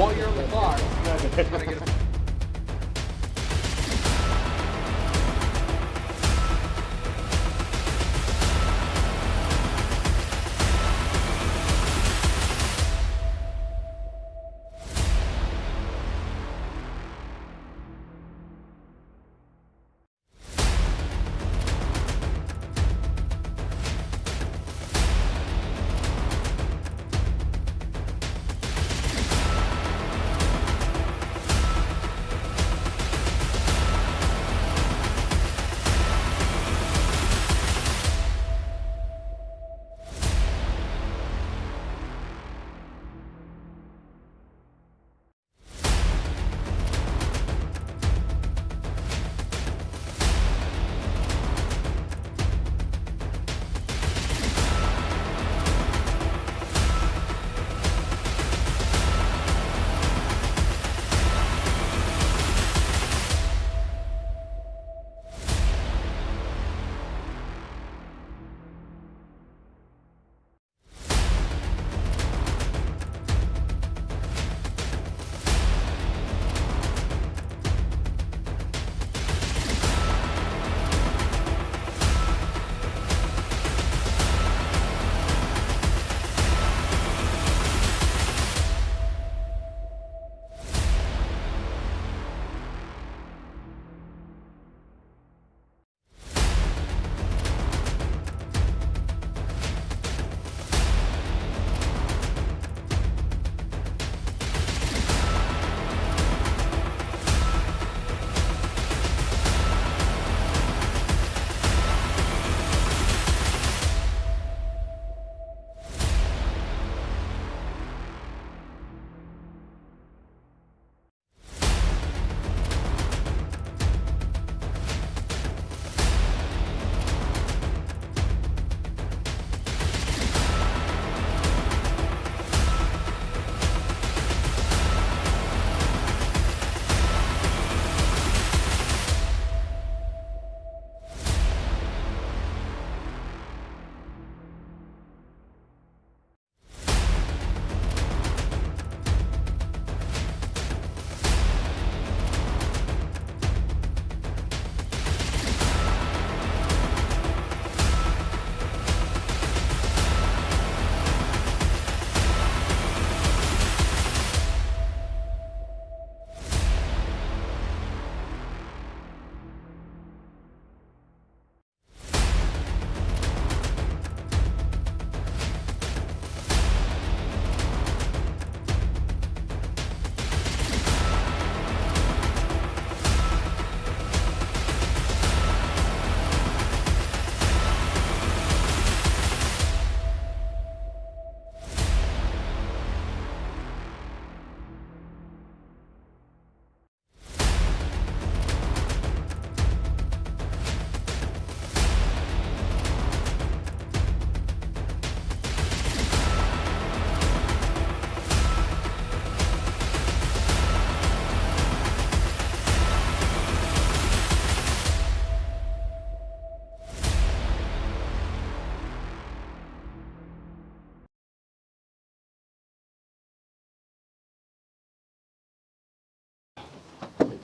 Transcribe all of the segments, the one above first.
While you're on the clock, just gotta get a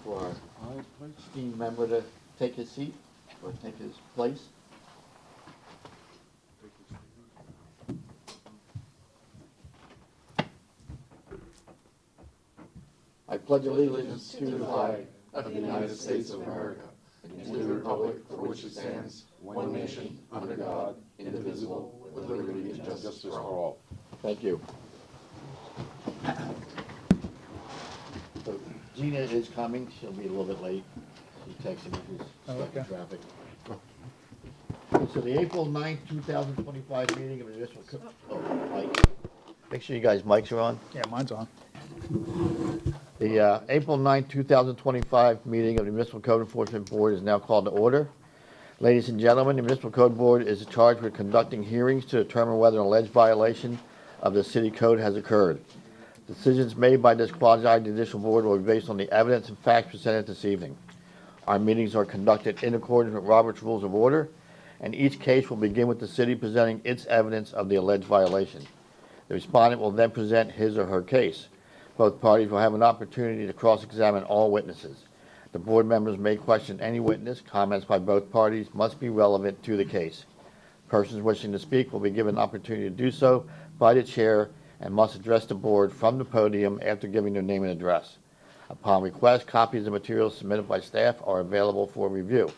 for our esteemed member to take his seat or take his place. I pledge allegiance to the flag of the United States of America and to the republic for which it stands, one nation, under God, indivisible, with liberty and justice for all. Thank you. So Gina is coming. She'll be a little bit late. She texted me she's stuck in traffic. So the April 9th, 2025 meeting of the municipal. Mike. Make sure you guys' mics are on. Yeah, mine's on. The April 9th, 2025 meeting of the Municipal Code Enforcement Board is now called to order. Ladies and gentlemen, the Municipal Code Board is charged with conducting hearings to determine whether an alleged violation of the city code has occurred. Decisions made by this quasi-judicial board will be based on the evidence and facts presented this evening. Our meetings are conducted in accordance with Robert's Rules of Order, and each case will begin with the city presenting its evidence of the alleged violation. The respondent will then present his or her case. Both parties will have an opportunity to cross-examine all witnesses. The board members may question any witness. Comments by both parties must be relevant to the case. Persons wishing to speak will be given an opportunity to do so by the chair and must address the board from the podium after giving their name and address. Upon request, copies of materials submitted by staff are available for review.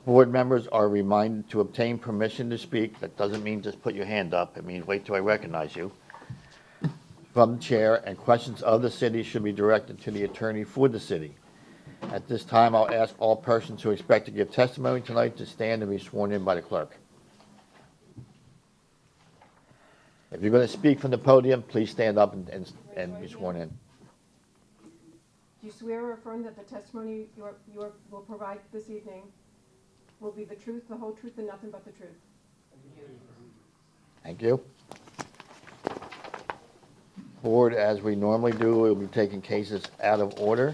Board members are reminded to obtain permission to speak. That doesn't mean just put your hand up. It means wait till I recognize you. From the chair, and questions of the city should be directed to the attorney for the city. At this time, I'll ask all persons who expect to give testimony tonight to stand and be sworn in by the clerk. If you're going to speak from the podium, please stand up and be sworn in. Do you swear or affirm that the testimony you will provide this evening will be the truth, the whole truth, and nothing but the truth? Thank you. Board, as we normally do, we'll be taking cases out of order.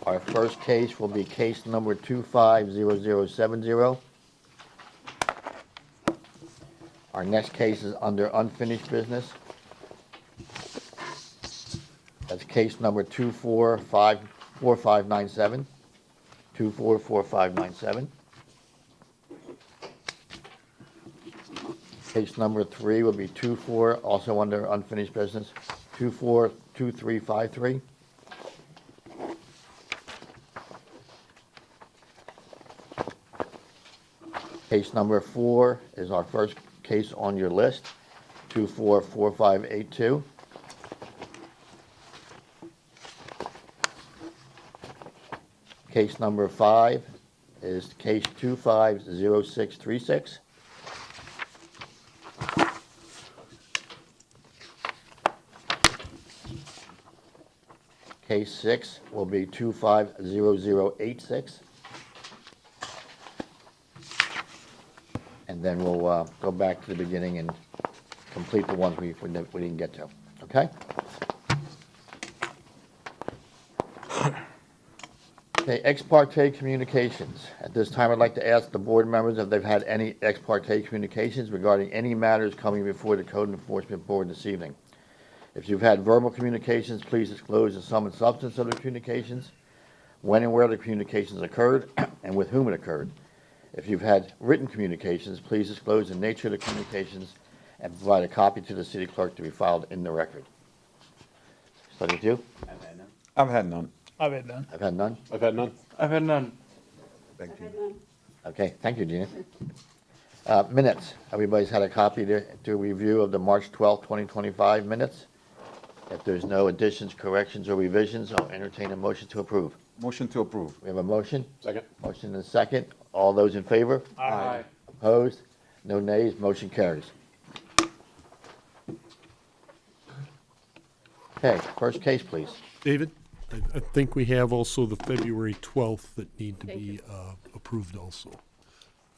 Our first case will be case number 250070. Our next case is under unfinished business. That's case number 244597. 244597. Case number 3 will be 24, also under unfinished business, 242353. Case number 4 is our first case on your list, 244582. Case number 5 is case 250636. Case 6 will be 250086. And then we'll go back to the beginning and complete the ones we didn't get to. Okay? Okay, ex parte communications. At this time, I'd like to ask the board members if they've had any ex parte communications regarding any matters coming before the Code Enforcement Board this evening. If you've had verbal communications, please disclose the sum and substance of the communications, when and where the communications occurred, and with whom it occurred. If you've had written communications, please disclose the nature of the communications and provide a copy to the city clerk to be filed in the record. Starting with you? I've had none. I've had none. I've had none. I've had none. I've had none. Thank you. Okay, thank you, Gina. Minutes. Everybody's had a copy to review of the March 12th, 2025 minutes. If there's no additions, corrections, or revisions, I'll entertain a motion to approve. Motion to approve. We have a motion? Second. Motion and a second. All those in favor? Aye. Opposed? No nays? Motion carries. Okay, first case, please. David, I think we have also the February 12th that need to Thank be you. approved also.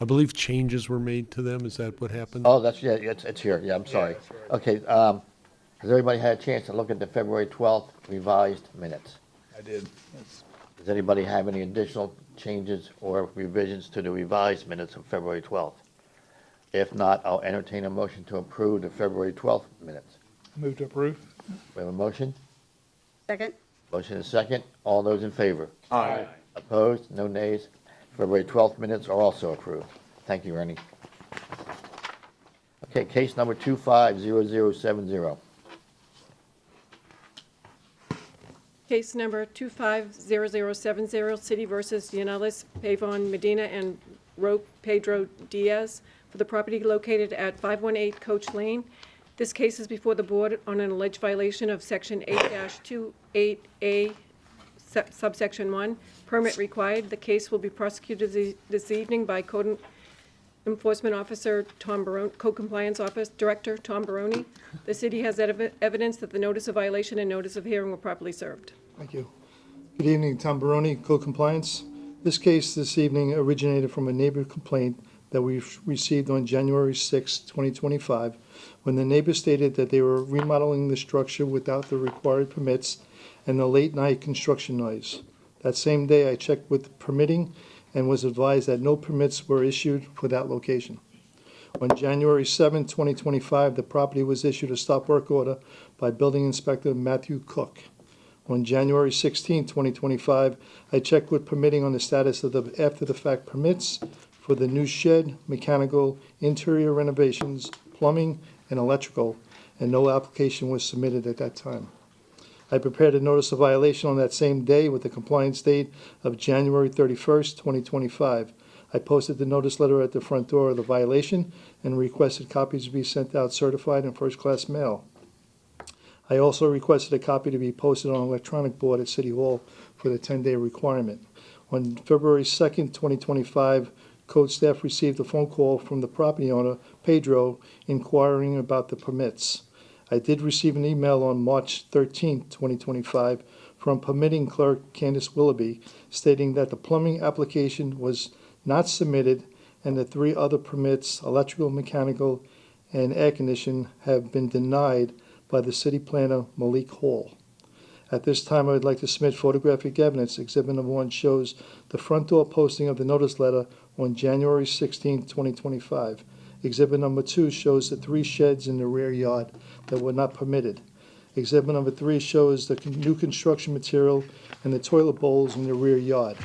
I believe changes were made to them. Is that what happened? Oh, that's, yeah, it's here. Yeah, I'm sorry. Okay, has everybody had a chance to look at the February 12th revised minutes? I did. Does anybody have any additional changes or revisions to the revised minutes of February 12th? If not, I'll entertain a motion to approve the February 12th minutes. Move to approve. We have a motion? Second. Motion is second. All those in favor? Aye. Opposed? No nays? February 12th minutes are also approved. Thank you, Ernie. Okay, case number 250070. Case number 250070, City versus Yanez Pavon Medina and Roque Pedro Diaz for the property located at 518 Coach Lane. This case is before the board on an alleged violation of Section 8-28A, subsection 1, permit required. The case will be prosecuted this evening by Code Enforcement Officer Tom Barone, Code Compliance Office Director Tom Barone. The city has evidence that the notice of violation and notice of hearing were properly served. Thank you. Good evening, Tom Barone, Code Compliance. This case this evening originated from a neighbor complaint that we received on January 6, 2025, when the neighbor stated that they were remodeling the structure without the required permits and the late-night construction noise. That same day, I checked with permitting and was advised that no permits were issued for that location. On January 7, 2025, the property was issued a stop work order by Building Inspector Matthew Cook. On January 16, 2025, I checked with permitting on the status of the after-the-fact permits for the new shed, mechanical, interior renovations, plumbing, and electrical, and no application was submitted at that time. I prepared a notice of violation on that same day with the compliance date of January 31st, 2025. I posted the notice letter at the front door of the violation and requested copies to be sent out certified in first-class mail. I also requested a copy to be posted on electronic board at City Hall for the 10-day requirement. On February 2nd, 2025, code staff received a phone call from the property owner, Pedro, inquiring about the permits. I did receive an email on March 13th, 2025, from permitting clerk Candace Willoughby stating that the plumbing application was not submitted and the 3 other permits, electrical, mechanical, and air condition, have been denied by the city planner, Malik Hall. At this time, I would like to submit photographic evidence. Exhibit number 1 shows the front door posting of the notice letter on January 16, 2025. Exhibit number 2 shows the 3 sheds in the rear yard that were not permitted. Exhibit number 3 shows the new construction material and the toilet bowls in the rear yard.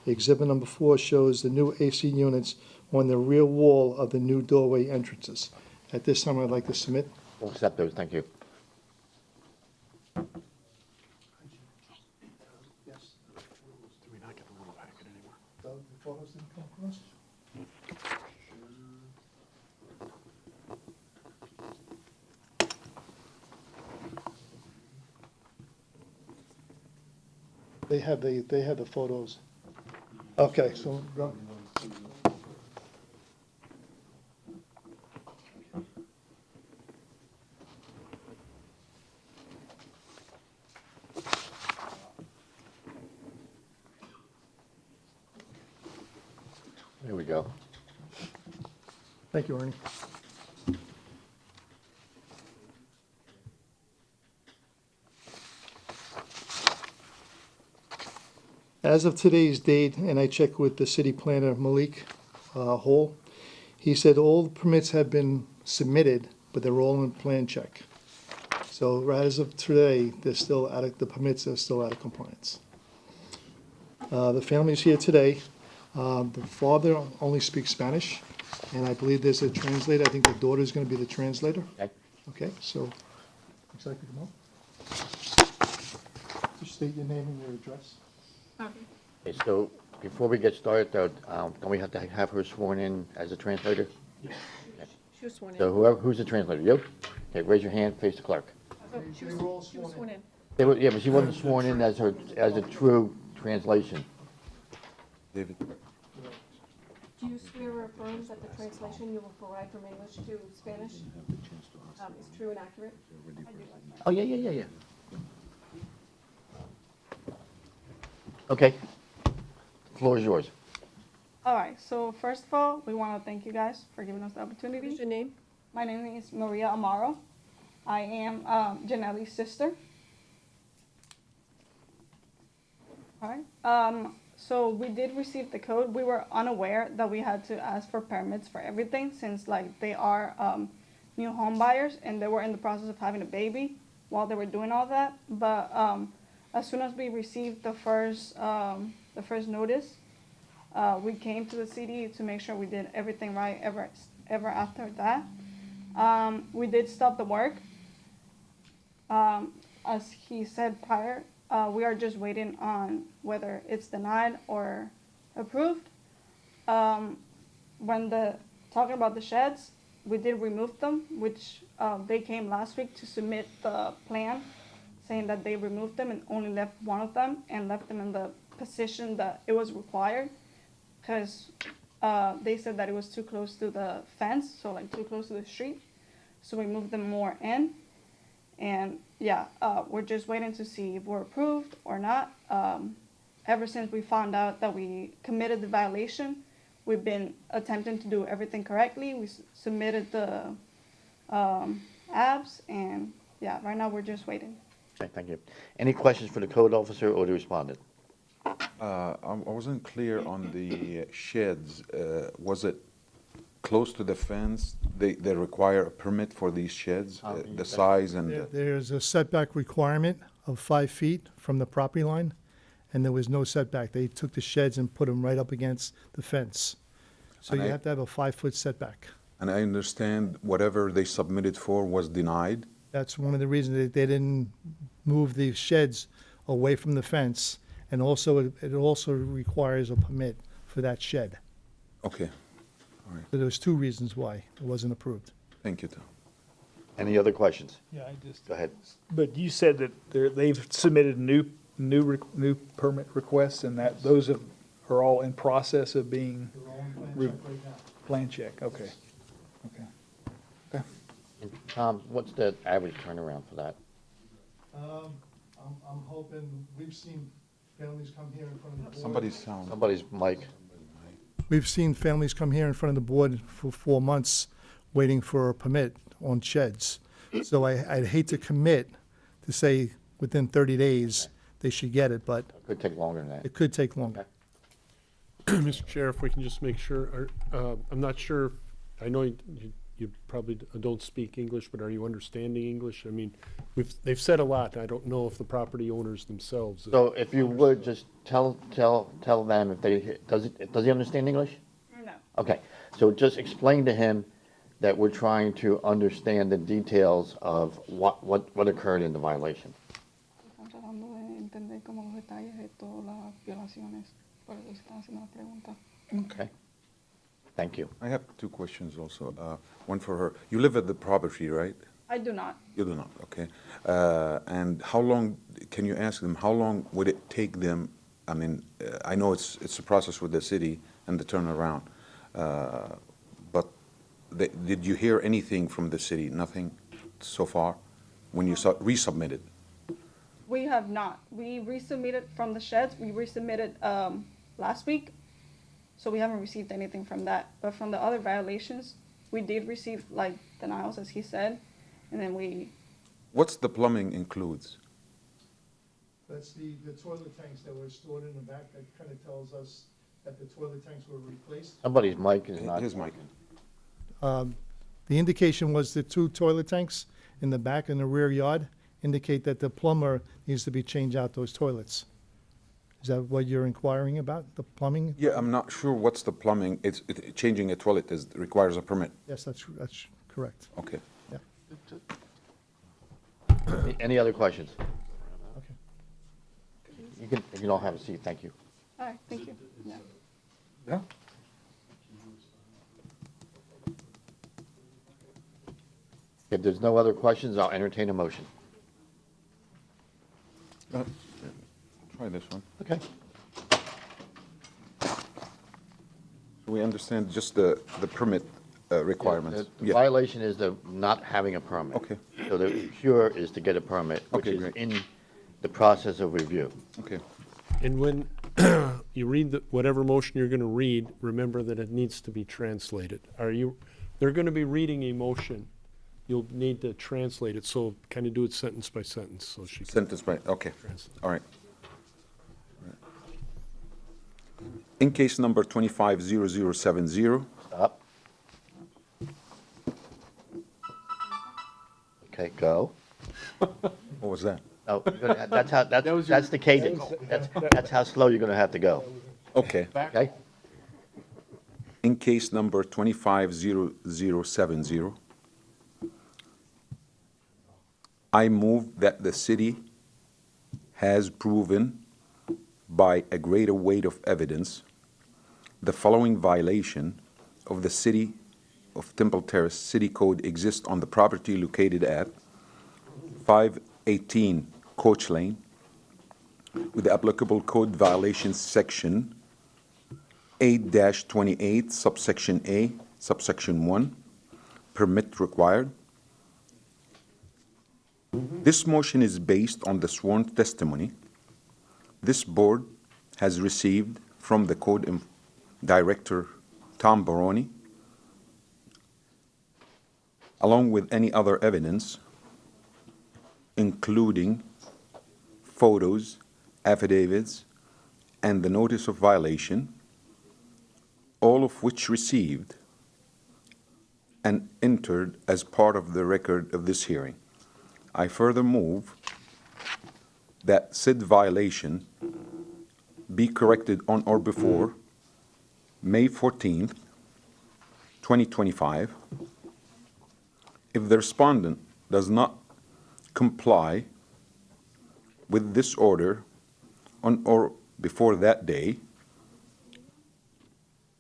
Exhibit number 4 shows the new AC units on the rear wall of the new doorway entrances. At this time, I'd like to submit. We'll accept those, thank you. Do we not get the little packet anymore? The photos didn't come across? They have the photos. Okay, so go. Here we go. Thank you, Ernie. As of today's date, and I checked with the city planner, Malik Hall, he said all the permits have been submitted, but they're all in plan check. So as of today, the permits are still out of compliance. The family's here today. The father only speaks Spanish, and I believe there's a translator. I think the daughter's gonna be the translator. Okay. Okay, so, looks like you come up. Just state your name and your address. Okay, so before we get started, though, don't we have to have her sworn in as a translator? She was sworn in. So who's the translator? You? Okay, raise your hand, face the clerk. Oh, she was sworn in. Yeah, but she wasn't sworn in as a true translation. David? Do you swear or affirm that the translation you will provide from English to Spanish is true and accurate? Oh, yeah. Okay. The floor is yours. All right, so first of all, we want to thank you guys for giving us the What's opportunity. your name? My name is Maria Amaro. I am Janelle's sister. All right. So we did receive the code. We were unaware that we had to ask for permits for everything since like they are new home buyers and they were in the process of having a baby while they were doing all that. But as soon as we received the first notice, we came to the city to make sure we did everything right ever after that. We did stop the work. As he said prior, we are just waiting on whether it's denied or approved. When talking about the sheds, we did remove them, which they came last week to submit the plan saying that they removed them and only left one of them and left them in the position that it was required because they said that it was too close to the fence, so like too close to the street. So we moved them more in. And yeah, we're just waiting to see if we're approved or not. Ever since we found out that we committed the violation, we've been attempting to do everything correctly. We submitted the apps, and yeah, right now we're just waiting. Okay, thank you. Any questions for the code officer or the respondent? I wasn't clear on the sheds. Was it close to the fence? They require a permit for these sheds, the size and the... There's a setback requirement. of 5 feet from the property line, and there was no setback. They took the sheds and put them right up against the fence. So And you I- have to have a 5-foot setback. And I understand whatever they submitted for was denied? That's one of the reasons that they didn't move the sheds away from the fence. And also, it also requires a permit for that shed. Okay, So there's 2 reasons why it wasn't approved. thank you, Tom. Any other questions? Yeah, I just. Go ahead. But you said that they've submitted new permit requests and that those are all in process of being plan check, okay. Okay. Tom, what's the average turnaround for that? I'm hoping, we've seen families come here in front of the board. Somebody's sound. Somebody's mic. We've seen families come here in front of the board for 4 months waiting for a permit on sheds. So I'd hate to commit to say within 30 days they should get it, but Could take longer than that. it could take longer. Mr. Chair, if we can just make sure, I'm not sure, I know you probably don't speak English, but are you understanding English? I mean, they've said a lot. I don't know if the property owners themselves. So if you would, just tell them if they, does he understand English? No. Okay, so just explain to him that we're trying to understand the details of what occurred in the violation. Están tratando de entender como los detalles de todas las violaciones. Por eso están haciendo la pregunta. Okay. Thank you. I have 2 questions also, one for her. You live at the property, right? I do not. You do not, okay. And how long, can you ask them, how long would it take them, I mean, I know it's a process with the city and the turnaround, but did you hear anything from the city? Nothing so far, when you resubmitted? We have not. We resubmitted from the sheds. We resubmitted last week. So we haven't received anything from that. But from the other violations, we did receive like denials, as he said. And then What's the plumbing includes? That's the toilet tanks that were stored in the back. That kind of tells us that the toilet tanks were replaced. Somebody's mic is not. Here's Mike. The indication was the 2 toilet tanks in the back and the rear yard indicate that the plumber needs to be changed out those toilets. Is that what you're inquiring about, the plumbing? Yeah, I'm not sure what's the plumbing, changing a toilet requires a permit, Yes, that's correct. okay. Yeah. Any other questions? Okay. You can all have a seat, thank you. all right, thank you. Yeah. Yeah. If there's no other questions, I'll entertain a motion. Try this one. Okay. So we understand just the permit requirements. The Yeah. violation is the not having a permit. Okay. So the cure is to get a permit, which Okay, is great. in the process of review. Okay. And when you read whatever motion you're going to read, remember that it needs to be translated. They're going to be reading a motion. You'll need to translate it, so kind of do it sentence by sentence, so she can Sentence by, okay, translate. all right. In case number 250070, Stop. Okay, go. what was that? Oh, that's the cadence. That's how slow you're gonna have to go, Okay. okay? In case number 250070, I move that the city has proven by a greater weight of evidence the following violation of the City of Temple Terrace City Code exists on the property located at 518 Coach Lane with the applicable code violations section 8-28 subsection A, subsection 1, permit required. This motion is based on the sworn testimony this board has received from the Code Director, Tom Baroni, along with any other evidence, including photos, affidavits, and the notice of violation, all of which received and entered as part of the record of this hearing. I further move that said violation be corrected on or before May 14th, 2025. If the respondent does not comply with this order on or before that day,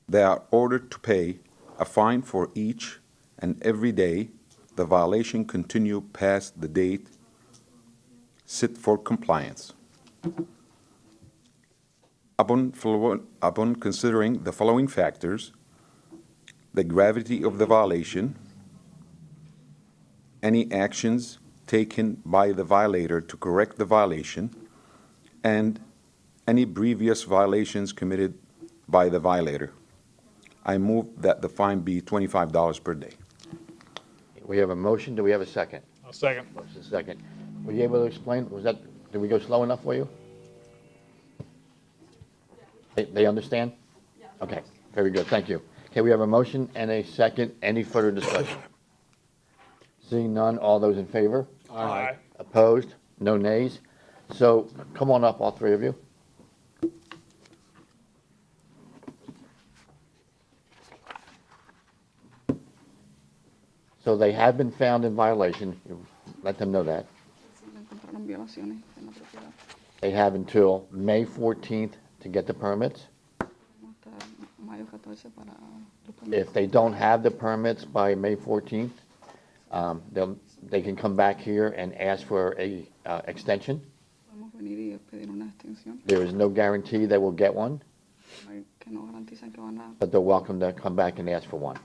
they are ordered to pay a fine for each and every day the violation continue past the date set for compliance. Upon considering the following factors, the gravity of the violation, any actions taken by the violator to correct the violation, and any previous violations committed by the violator, I move that the fine be $25 per day. We have a motion, do we have a second? I'll second. Motion second. Were you able to explain, did we go slow enough for you? They understand? Okay, very good, thank you. Okay, we have a motion and a second. Any further discussion? Seeing none, all those in favor? Aye. Opposed? No nays? So, come on up, all three of you. So they have been found in violation, you let them know that. Encontraron violaciones en la propiedad. They have until May 14th to get the permits. Hasta mayo 14 para los permisos. If they don't have the permits by May 14th, they can come back here and ask for a extension. Podemos venir y pedir una extensión. There is no guarantee they will get one, Que no garantizan que van a but they're welcome to come back and ask for one.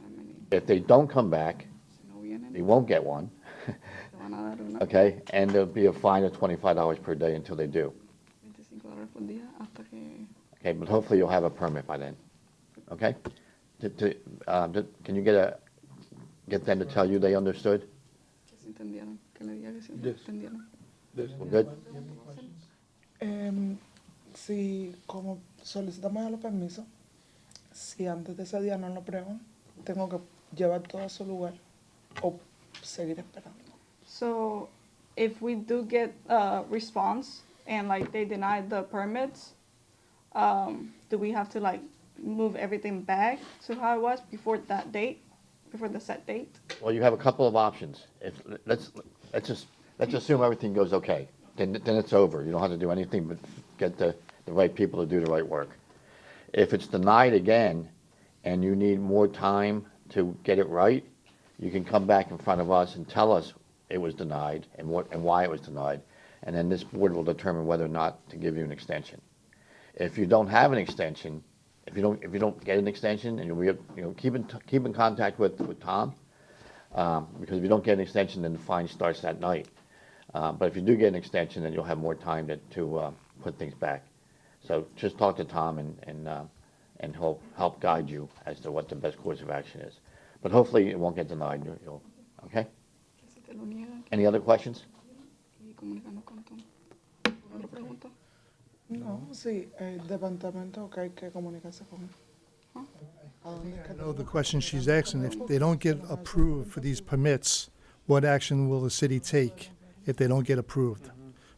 venir. If they don't come back, Si no vienen, they won't get one, te van a dar una okay? And there'll be a fine of $25 per day until they do. $25 por día hasta que Okay, but hopefully you'll have a permit by then, okay? Can you get them to tell you they understood? se entendieron. Que le diga que se Yes. entendieron. We're good? Si como solicitamos ya los permisos, si antes de ese día no lo aprueban, tengo que llevar todo a su lugar o seguir esperando. So if we do get a response and like they deny the permits, do we have to like move everything back to how it was before that date, before the set date? Well, you have a couple of options. Let's assume everything goes okay. Then it's over. You don't have to do anything but get the right people to do the right work. If it's denied again and you need more time to get it right, you can come back in front of us and tell us it was denied and why it was denied. And then this board will determine whether or not to give you an extension. If you don't have an extension, if you don't get an extension, and keep in contact with Tom, because if you don't get an extension, then the fine starts that night. But if you do get an extension, then you'll have more time to put things back. So just talk to Tom and he'll help guide you as to what the best course of action is. But hopefully it won't get denied. Okay? Que si te lo niegan, Any other questions? y comunicarnos con Tom. ¿Otra pregunta? No, sí, el departamento que hay que comunicarse con. ¿A dónde es que No, the question she's asking, if they don't get approved for these permits, what action will the city take if they don't get approved?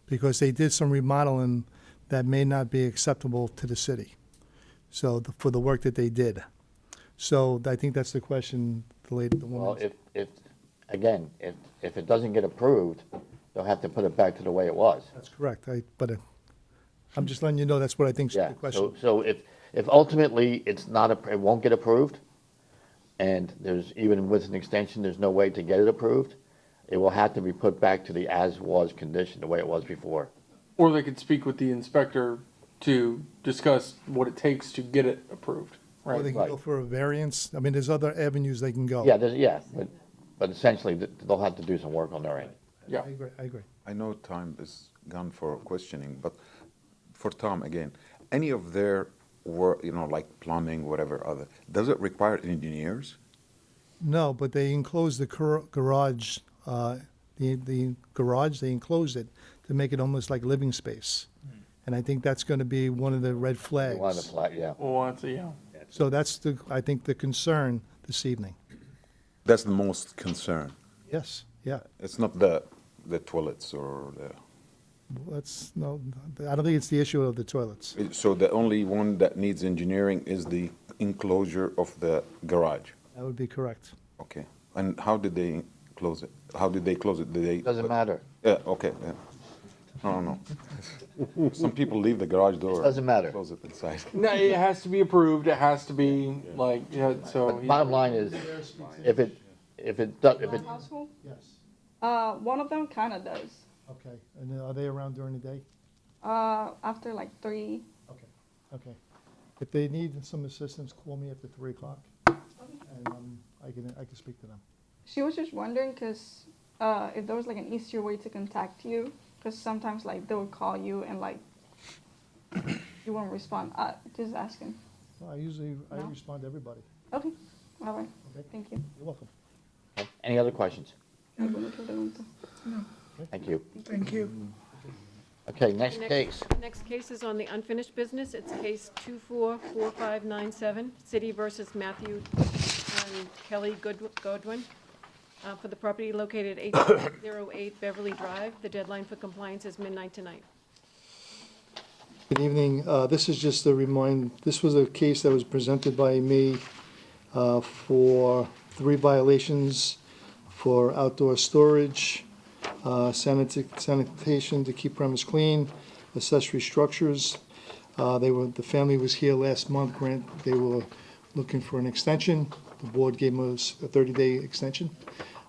Because they did some remodeling that may not be acceptable to the city, so, for the work that they did. So I think that's the question the Well, woman. if it doesn't get approved, they'll have to put it back to the way it was. That's correct, but I'm just letting you know that's what I think Yeah, the question. so if ultimately it won't get approved, and even with an extension, there's no way to get it approved, it will have to be put back to the as-was condition, the way it was before. Or they could speak with the inspector to discuss what it takes to get it approved, Or they right? can go for a variance. I mean, there's other avenues they can go. Yeah, but essentially, they'll have to do some work on their end. Yeah. I agree. I know time is gone for questioning, but for Tom, again, any of their work, like plumbing, whatever other, does it require engineers? No, but they enclosed the garage, the garage, they enclosed it to make it almost like living space. And I think that's going to be one of the red They wanted to flags. flag, yeah. Well, yeah. So that's I think the concern this evening. That's the most concern. Yes, yeah. It's not the toilets or the, no, I don't think it's the issue of the toilets. So the only one that needs engineering is the enclosure of the garage? That would be correct. Okay. And how did they close it? How did they close it? Did they? Doesn't matter. Yeah, okay, yeah. No. Some people leave the garage door. Doesn't matter. Close it inside. No, it has to be approved, it has to be like, yeah, so. But bottom line is, if it, does, if it, Household? Yes. One of them kinda does. Okay, and are they around during the day? After like 3. Okay. If they need some assistance, call me after 3 o'clock, and I can speak to them. She was just wondering because if there was like an easier way to contact you, because sometimes like they would call you and like you won't respond. Just asking. Well, I usually No? respond to everybody. Okay, all right. Okay. Thank you. You're welcome. okay. Any other questions? ¿Alguna otra pregunta? Thank you. Thank you. Okay, next Next- case. Next case is on the unfinished business. It's case 244597, City versus Matthew and Kelly Godwin, for the property located 808 Beverly Drive. The deadline for compliance is midnight tonight. Good evening. This is just a this was a case that was presented by me for 3 violations for outdoor storage, sanitation to keep premise clean, accessory structures. The family was here last month, they were looking for an extension. The board gave us a 30-day extension.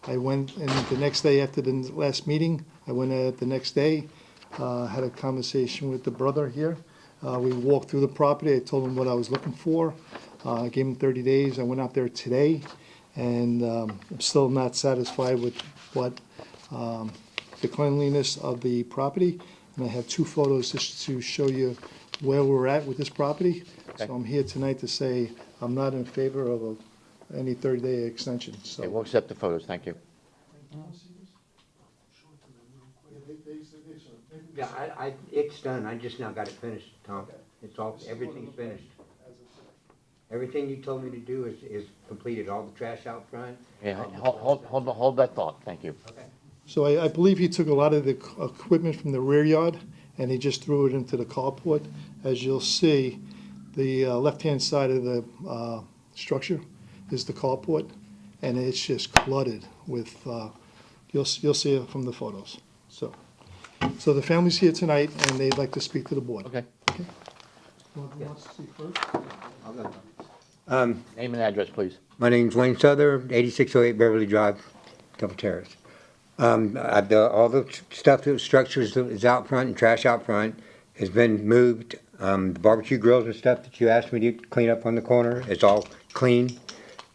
I went, and the next day after the last meeting, I went the next day, had a conversation with the brother here. We walked through the property, I told him what I was looking for. I gave him 30 days, I went out there today, and I'm still not satisfied with the cleanliness of the property. And I have 2 photos just to show you where we're at with this property. Okay. So I'm here tonight to say I'm not in favor of any 30-day extension, Okay, so. we'll accept the photos, thank you. Yeah, it's done, I just now got it finished, Tom. It's all, everything's finished. Everything you told me to do is completed, all the trash out front. Yeah, hold that thought, thank you. So I believe he took a lot of the equipment from the rear yard, and he just threw it into the carport. As you'll see, the left-hand side of the structure is the carport, and it's just cluttered with, you'll see it from the photos. So the family's here tonight, and they'd like to speak to the board. Okay, Wants to speak first? name and address, please. My name's Wayne Souther, 8608 Beverly Drive, Double Terrace. All the stuff, the structures that is out front and trash out front has been moved. The barbecue grills and stuff that you asked me to clean up on the corner, it's all clean.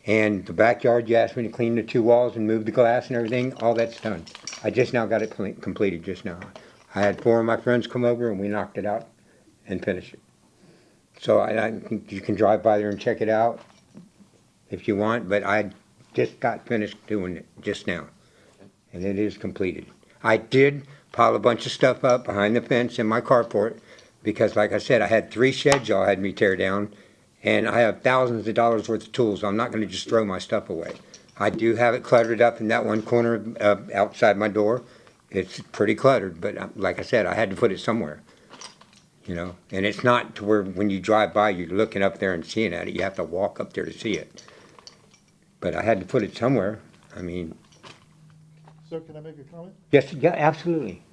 And the backyard, you asked me to clean the 2 walls and move the glass and everything, all that's done. I just now got it completed just now. I had 4 of my friends come over and we knocked it out and finished it. So you can drive by there and check it out if you want, but I just got finished doing it just now. And it is completed. I did pile a bunch of stuff up behind the fence in my carport because, like I said, I had 3 sheds y'all had me tear down, and I have thousands of dollars worth of tools. I'm not going to just throw my stuff away. I do have it cluttered up in that one corner outside my door. It's pretty cluttered, but like I said, I had to put it somewhere. You know, and it's not to where when you drive by, you're looking up there and seeing at it. You have to walk up there to see it. But I had to put it somewhere. I mean, Sir, can I make a comment? yes, yeah, absolutely.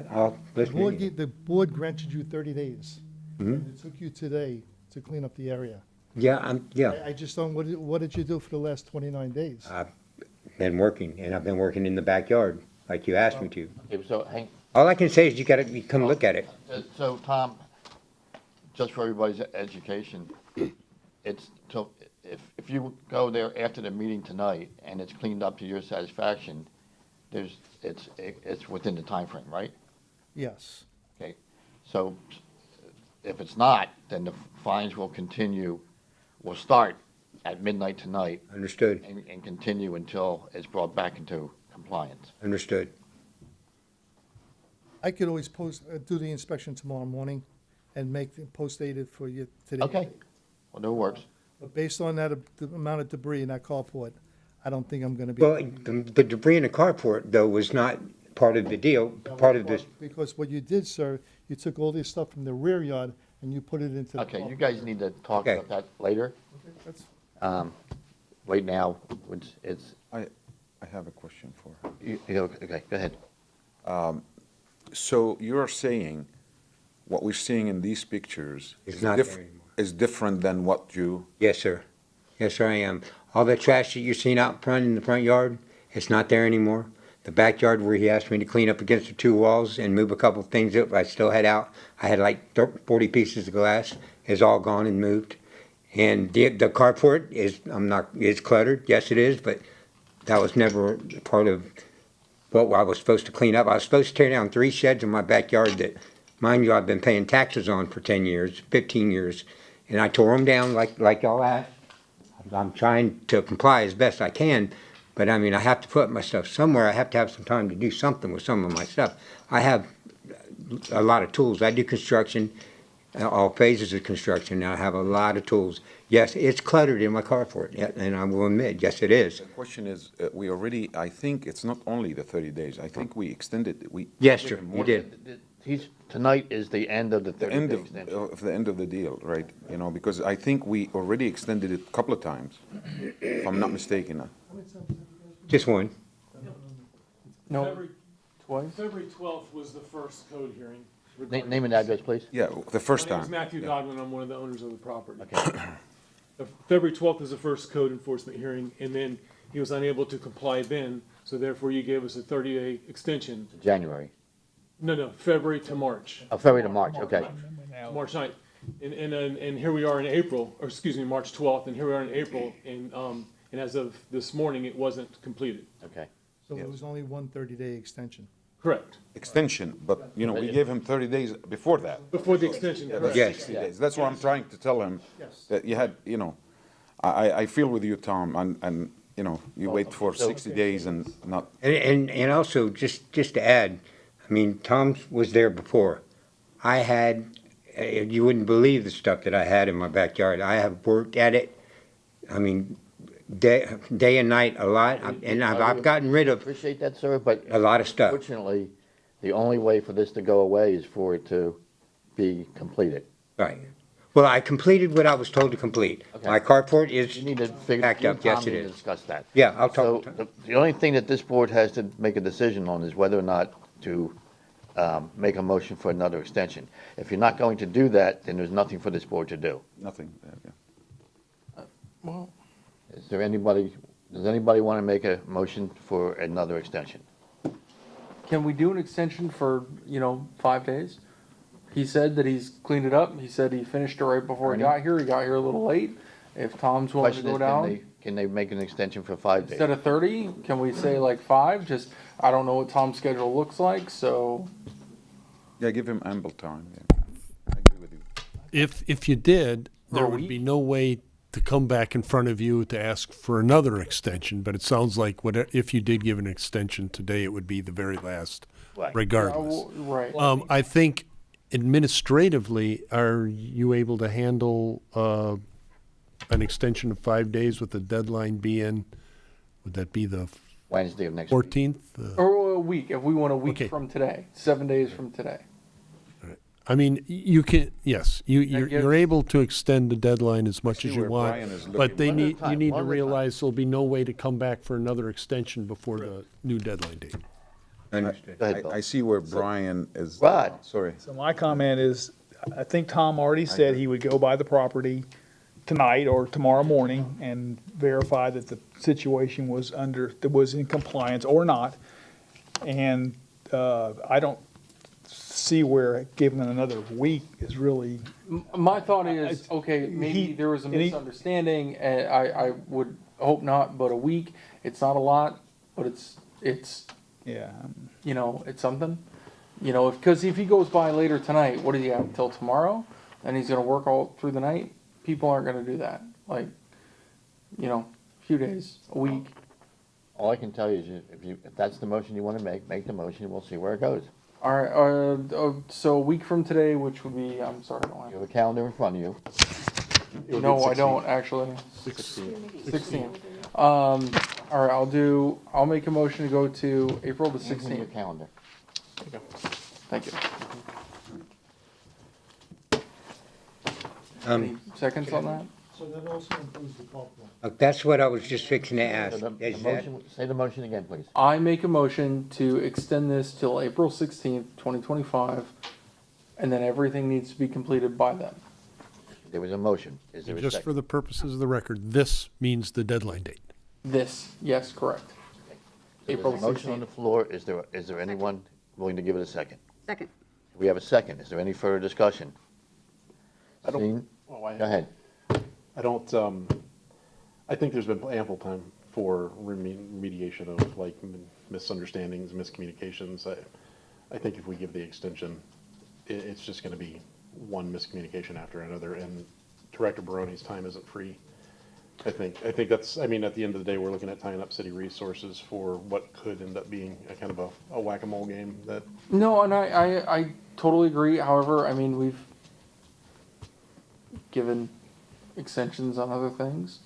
I'll listen to you. The board granted you 30 days. Mhm. And it took you today to clean up the area. Yeah, yeah. I just don't, what did you do for the last 29 days? I've been working, and I've been working in the backyard, like you asked me to. Okay, so hang, All I can say is you come look at it. so Tom, just for everybody's education, it's, so if you go there after the meeting tonight and it's cleaned up to your satisfaction, it's within the time frame, right? Yes. Okay, so if it's not, then the fines will continue, will start at midnight tonight Understood, and continue until it's brought back into compliance. understood. I could always do the inspection tomorrow morning and post dated for you today. Okay, well, that works. But based on that, the amount of debris in that carport, I don't think I'm gonna be. Well, the debris in the carport, though, was not part of the deal, part of this. Because what you did, sir, you took all this stuff from the rear yard and you put it into the. Okay, you guys need to talk Okay. about that later. Right now, it's, I have a question for her. okay, go ahead. So you're saying what we're seeing in these pictures It's is not there anymore. is different than what you, Yes, sir. Yes, sir, I am. All the trash that you're seeing out front in the front yard, it's not there anymore. The backyard where he asked me to clean up against the two walls and move a couple of things that I still had out, I had like 40 pieces of glass, is all gone and moved. And the carport is cluttered, yes it is, but that was never part of what I was supposed to clean up. I was supposed to tear down 3 sheds in my backyard that, mind you, I've been paying taxes on for 10 years, 15 years. And I tore them down like y'all asked. I'm trying to comply as best I can, but I mean, I have to put my stuff somewhere. I have to have some time to do something with some of my stuff. I have a lot of tools. I do construction, all phases of construction, and I have a lot of tools. Yes, it's cluttered in my carport, yeah, and I will admit, yes, it is. the question is, we already, I think it's not only the 30 days, I think we extended, we. Yes, gave sir, him you more did. Tonight is the end of the The 30-day end extension. of the end of the deal, right? You know, because I think we already extended it a couple of times, if I'm not mistaken. Just one. No, February- twice? February 12th was the first code hearing. Name and address, please. Yeah, the first My name is time. Matthew Godwin, I'm one of the owners of the property. Okay. February 12th was the first code enforcement hearing, and then he was unable to comply then, so therefore you gave us a 30-day extension. January. No, February to March, Oh, February to March, okay. March 9th. And here we are in April, or excuse me, March 12th, and here we are in April, and as of this morning, it wasn't completed. Okay. So it was only one 30-day extension. Correct. Extension, but, you know, we gave him 30 days before that. Before the extension, Yeah, correct. that's Yes. 60 days. That's what I'm trying to tell him, that you had, you know, I feel with you, Tom, and, you know, you wait for 60 days and not, And also, just to add, I mean, Tom was there before. I had, you wouldn't believe the stuff that I had in my backyard. I have worked at it, I mean, day and night a lot, and I've gotten rid of Appreciate that, sir, but a lot of stuff. unfortunately, the only way for this to go away is for it to be completed. Right. Well, I completed what I was told to complete. Okay. My carport You is need to figure, backed you and up, yes Tom it need to is. discuss that. Yeah, I'll So talk. the only thing that this board has to make a decision on is whether or not to make a motion for another extension. If you're not going to do that, then there's nothing for this board to do. nothing. Yeah. Well, Is there anybody, does anybody want to make a motion for another extension? can we do an extension for, 5 days? He said that he's cleaned it up. He said he finished it right before he got here. He got here a little late. If Tom's willing to Question go is, down, can they make an extension for 5 days? instead of 30, can we say like 5? Just, I don't know what Tom's schedule looks like, so. Yeah, give him ample time, yeah. I agree with you. If you did, there For a would week? be no way to come back in front of you to ask for another extension, but it sounds like if you did give an extension today, it would be the very last, Right. regardless. Right. I think administratively, are you able to handle an extension of 5 days with the deadline being, would that be the Wednesday of next week. 14th? Or a week, if we want a week Okay. from today, 7 days from today. I mean, you can, yes, you're gives- able to extend the deadline as much see as you where want, Brian is but looking. they One at a need, you time, need one to at a time. realize there'll be no way to come back for another extension before the new deadline date. Understood. Go ahead, Bill. I see where Brian is. Rod. Sorry. So my comment is, I think Tom already said he would go by the property tonight or tomorrow morning and verify that the situation was in compliance or not. And, I don't see where giving it another week is really, My thought is, okay, maybe he- there was a and he- misunderstanding, and I would hope not, but a week, it's not a lot, but it's, yeah. it's something. Because if he goes by later tonight, what does he have until tomorrow? And he's gonna work all through the night? People aren't gonna do that, like, a few days, a week. All I can tell you is if that's the motion you want to make the motion, and we'll see where it goes. All right, so a week from today, which would be, I'm sorry, I don't You have. have a calendar in front of you. No, I don't, actually. 16. All right, I'll make a motion to go to April the Anything in your 16th. calendar. Thank you. Um, Any seconds on that? So that also includes the carport. That's what I was just fixing to ask. So the Is that, motion, say the motion again, please. I make a motion to extend this till April 16th, 2025, and then everything needs to be completed by then. There was a motion. Is there a Just for second? the purposes of the record, this means the deadline date. This, yes, correct. There's April a motion on the 16th. floor. Is there anyone willing to give it a second? Second. We have a second. Is there any further discussion? I don't- Seeing- Oh, Go ahead. I don't, I think there's been ample time for remediation of like misunderstandings, miscommunications. I think if we give the extension, it's just gonna be one miscommunication after another, and Director Baroni's time isn't free. I think that's, I mean, at the end of the day, we're looking at tying up city resources for what could end up being a kind of a whack-a-mole game that, No, and I totally agree. However, I mean, we've given extensions on other things.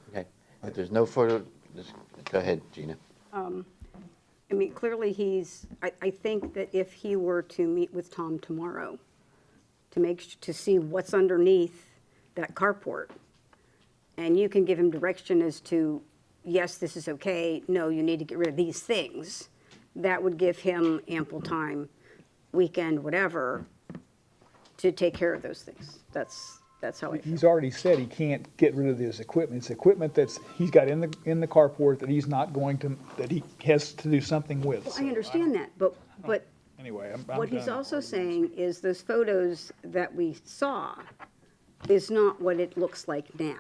Okay. If there's no further, go ahead, Gina. I mean, clearly I think that if he were to meet with Tom tomorrow to see what's underneath that carport, and you can give him direction as to, yes, this is okay, no, you need to get rid of these things, that would give him ample time, weekend, whatever, to take care of those things. That's how I feel. He's already said he can't get rid of his equipment. It's equipment that's, he's got in the carport that he's not going to, that he has to do something with. Well, So I understand that, but Anyway, I'm what he's done. also saying is those photos that we saw is not what it looks like now.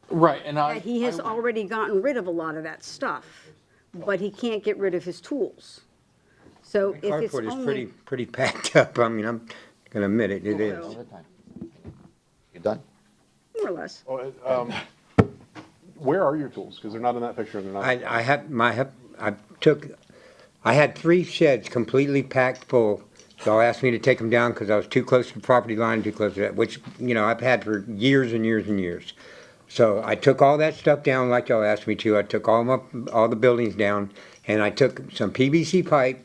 Right, and That he has already gotten rid of a lot of that stuff, but he can't get rid of his tools. So if it's carport is only, pretty packed up. I mean, I'm gonna admit it, it Well, is. All the time. You done? more or less, where are your tools? Because they're not in that picture, and they're not. I had 3 sheds completely packed full. Y'all asked me to take them down because I was too close to the property line, too close to that, which, I've had for years and years and years. So I took all that stuff down like y'all asked me to. I took all the buildings down, and I took some PVC pipe,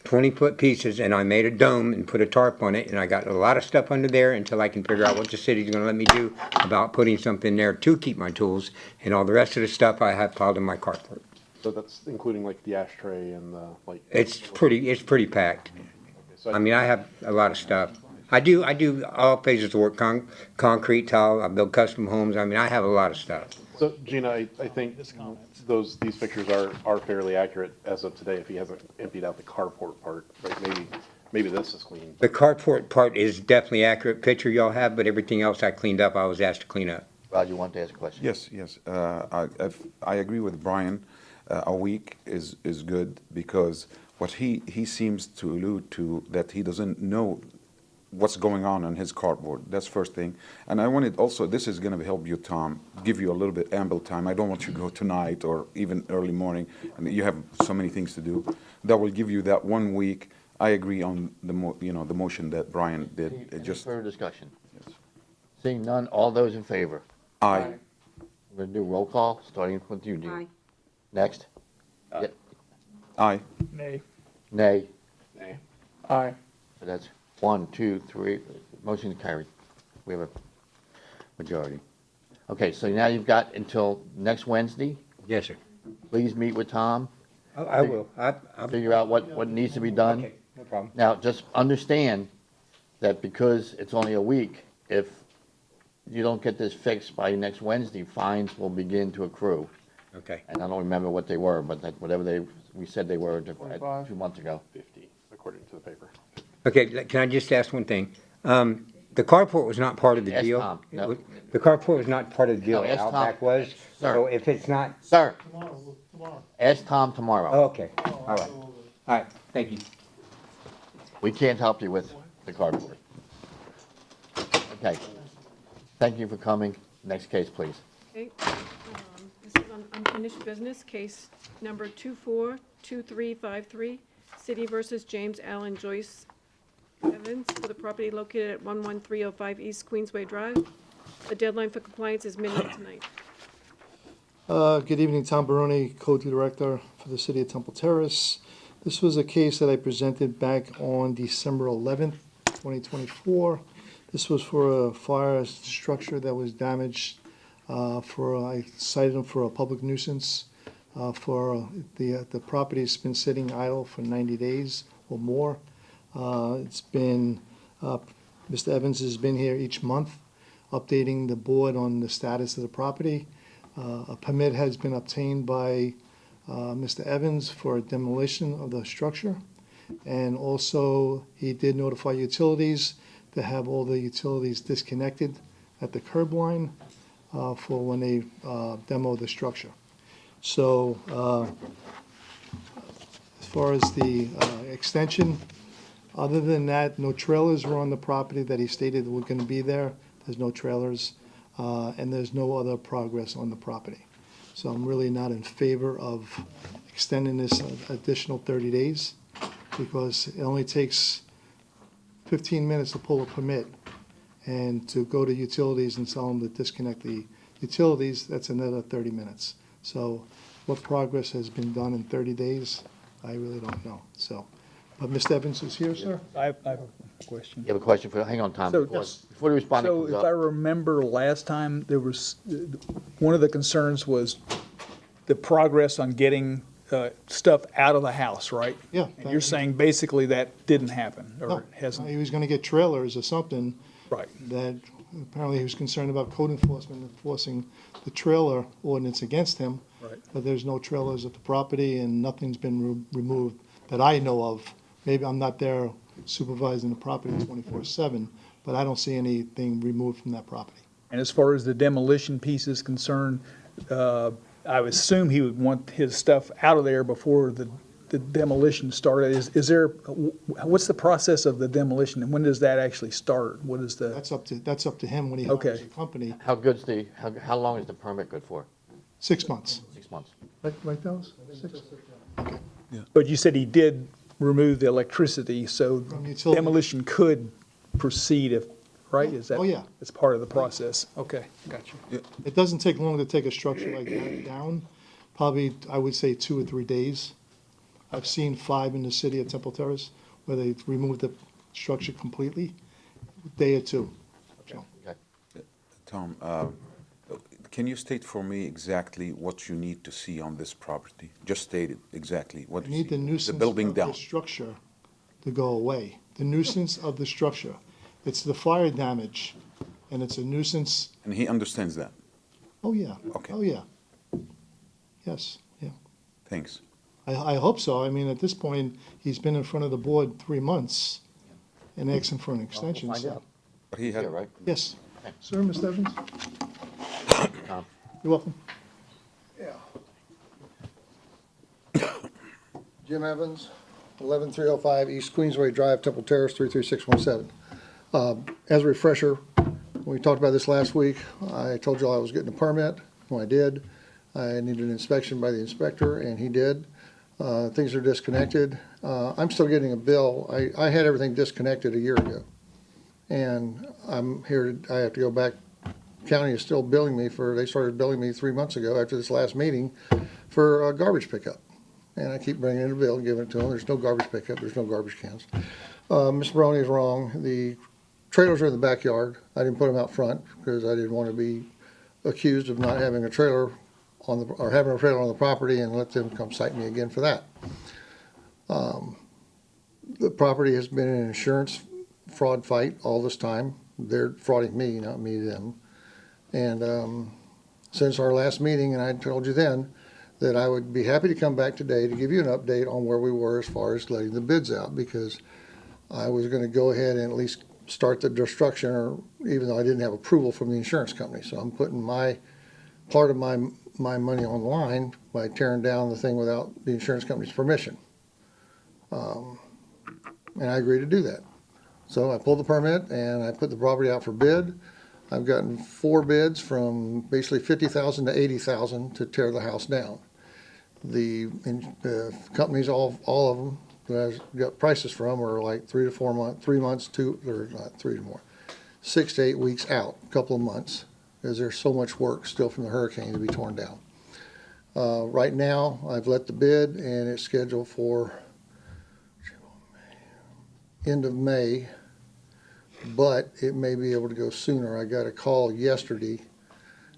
20-foot pieces, and I made a dome and put a tarp on it, and I got a lot of stuff under there until I can figure out what the city's gonna let me do about putting something there to keep my tools, and all the rest of the stuff I have piled in my carport. So that's including like the ashtray and the, like. It's pretty packed. So I mean, I have a lot of stuff. I do all phases of work, concrete, tile, I build custom homes. I mean, I have a lot of stuff. So Gina, I think these pictures are fairly accurate as of today, if he hasn't emptied out the carport part, right? Maybe this is clean. The carport part is definitely accurate picture y'all have, but everything else I cleaned up, I was asked to clean up. Rod, you want to ask a question? Yes, yes. I agree with Brian. A week is good because what he seems to allude to, that he doesn't know what's going on his cardboard. That's first thing. And I wanted also, this is going to help you, Tom, give you a little bit ample time. I don't want you to go tonight or even early morning, and you have so many things to do. That will give you that 1 week. I agree on the motion that Brian did. It Any just, further discussion? Seeing none, all those in favor? aye. We're gonna do roll call, starting with you, Gina. aye. Next? Yep. Aye. Nay. Nay. Aye. So that's 1, 2, 3, motion carried. We have a majority. Okay, so now you've got until next Wednesday. Yes, sir. Please meet with Tom, I will. I'll figure out what needs to be done. Okay, no problem. Now, just understand that because it's only a week, if you don't get this fixed by next Wednesday, fines will begin to accrue. Okay. And I don't remember what they were, but that, whatever we said they were 25? 2 months ago. 50, according to the paper. Okay, can I just ask one thing? The carport was not part of the Ask deal. Tom, no. The carport was not part of the deal. No, ask Tom. Outback was. Sir. So if it's not, Sir, Tomorrow. ask Tom tomorrow. oh, okay, all right. All right, thank you. We can't help you with the cardboard. Okay. Thank you for coming. Next case, please. Okay, this is unfinished business, case number 242353, City versus James Allen Joyce Evans for the property located at 11305 East Queensway Drive. The deadline for compliance is midnight tonight. Good evening, Tom Baroni, Code Director for the City of Temple Terrace. This was a case that I presented back on December 11th, 2024. This was for a fire structure that was damaged. I cited them for a public nuisance. The property's been sitting idle for 90 days or more. Mr. Evans has been here each month, updating the board on the status of the property. A permit has been obtained by Mr. Evans for demolition of the structure. And also, he did notify utilities to have all the utilities disconnected at the curb line for when they demo the structure. So as far as the extension, other than that, no trailers were on the property that he stated were going to be there. There's no trailers, and there's no other progress on the property. So I'm really not in favor of extending this additional 30 days because it only takes 15 minutes to pull a permit, and to go to utilities and tell them to disconnect the utilities, that's another 30 minutes. So what progress has been done in 30 days, I really don't know. So, but Mr. Evans is here, sir? I have a question. You have a question for, hang on, Tom, So- before you respond. So if I remember last time, there was, one of the concerns was the progress on getting stuff out of the house, right? Yeah. And you're saying basically that didn't happen, No, or hasn't? he was gonna get trailers or something. Right. That apparently he was concerned about code enforcement enforcing the trailer ordinance against him. Right. But there's no trailers at the property and nothing's been removed that I know of. Maybe I'm not there supervising the property 24/7, but I don't see anything removed from that property. And as far as the demolition piece is concerned, I would assume he would want his stuff out of there before the demolition started. Is there, what's the process of the demolition, and when does that actually start? What is the, That's up to him when he Okay. hires the company. How long is the permit good for? 6 months. 6 months. Right, Dallas? 6? but you said he did remove the electricity, so From utility. demolition could proceed if, right? Is that? Oh, yeah. It's part of the process. Okay, got you. It doesn't take long to take a structure like that down. Probably, I would say 2 or 3 days. I've seen 5 in the city of Temple Terrace where they removed the structure completely, a day or 2. So, Okay. Tom, can you state for me exactly what you need to see on this property? Just state it exactly. What I need the nuisance building of down. the structure to go away. The nuisance of the structure. It's the fire damage, and it's a nuisance. And he understands that. Oh, yeah. Okay. Oh, yeah. Yes, yeah. Thanks. I hope so. I mean, at this point, he's been in front of the board 3 months and asking for an extension. Find So, out. But he had, Yeah, right? yes. Okay. Sir, Mr. Evans? Tom. You're welcome. Jim Evans, 11305 East Queensway Drive, Temple Terrace, 33617. As a refresher, when we talked about this last week, I told you I was getting a permit. When I did, I needed an inspection by the inspector, and he did. Things are disconnected. I'm still getting a bill. I had everything disconnected a year ago. And I'm here, I have to go back. County is still billing me they started billing me 3 months ago after this last meeting for garbage pickup. And I keep bringing in a bill, giving it to them. There's no garbage pickup, there's no garbage cans. Mr. Barone is wrong. The trailers are in the backyard. I didn't put them out front because I didn't want to be accused of not having a trailer or having a trailer on the property and let them come cite me again for that. The property has been in an insurance fraud fight all this time. They're frauding me, not me them. And since our last meeting, and I told you then that I would be happy to come back today to give you an update on where we were as far as letting the bids out, because I was going to go ahead and at least start the destruction, or even though I didn't have approval from the insurance company. So I'm putting part of my money on the line by tearing down the thing without the insurance company's permission. And I agreed to do that. So I pulled the permit and I put the property out for bid. I've gotten 4 bids from basically $50,000 to $80,000 to tear the house down. The companies, all of them that I got prices from are like 3 to 4 months, 3 months, or not 3 to more, 6 to 8 weeks out, a couple of months, because there's so much work still from the hurricane to be torn down. Right now, I've let the bid, and it's scheduled for end of May, but it may be able to go sooner. I got a call yesterday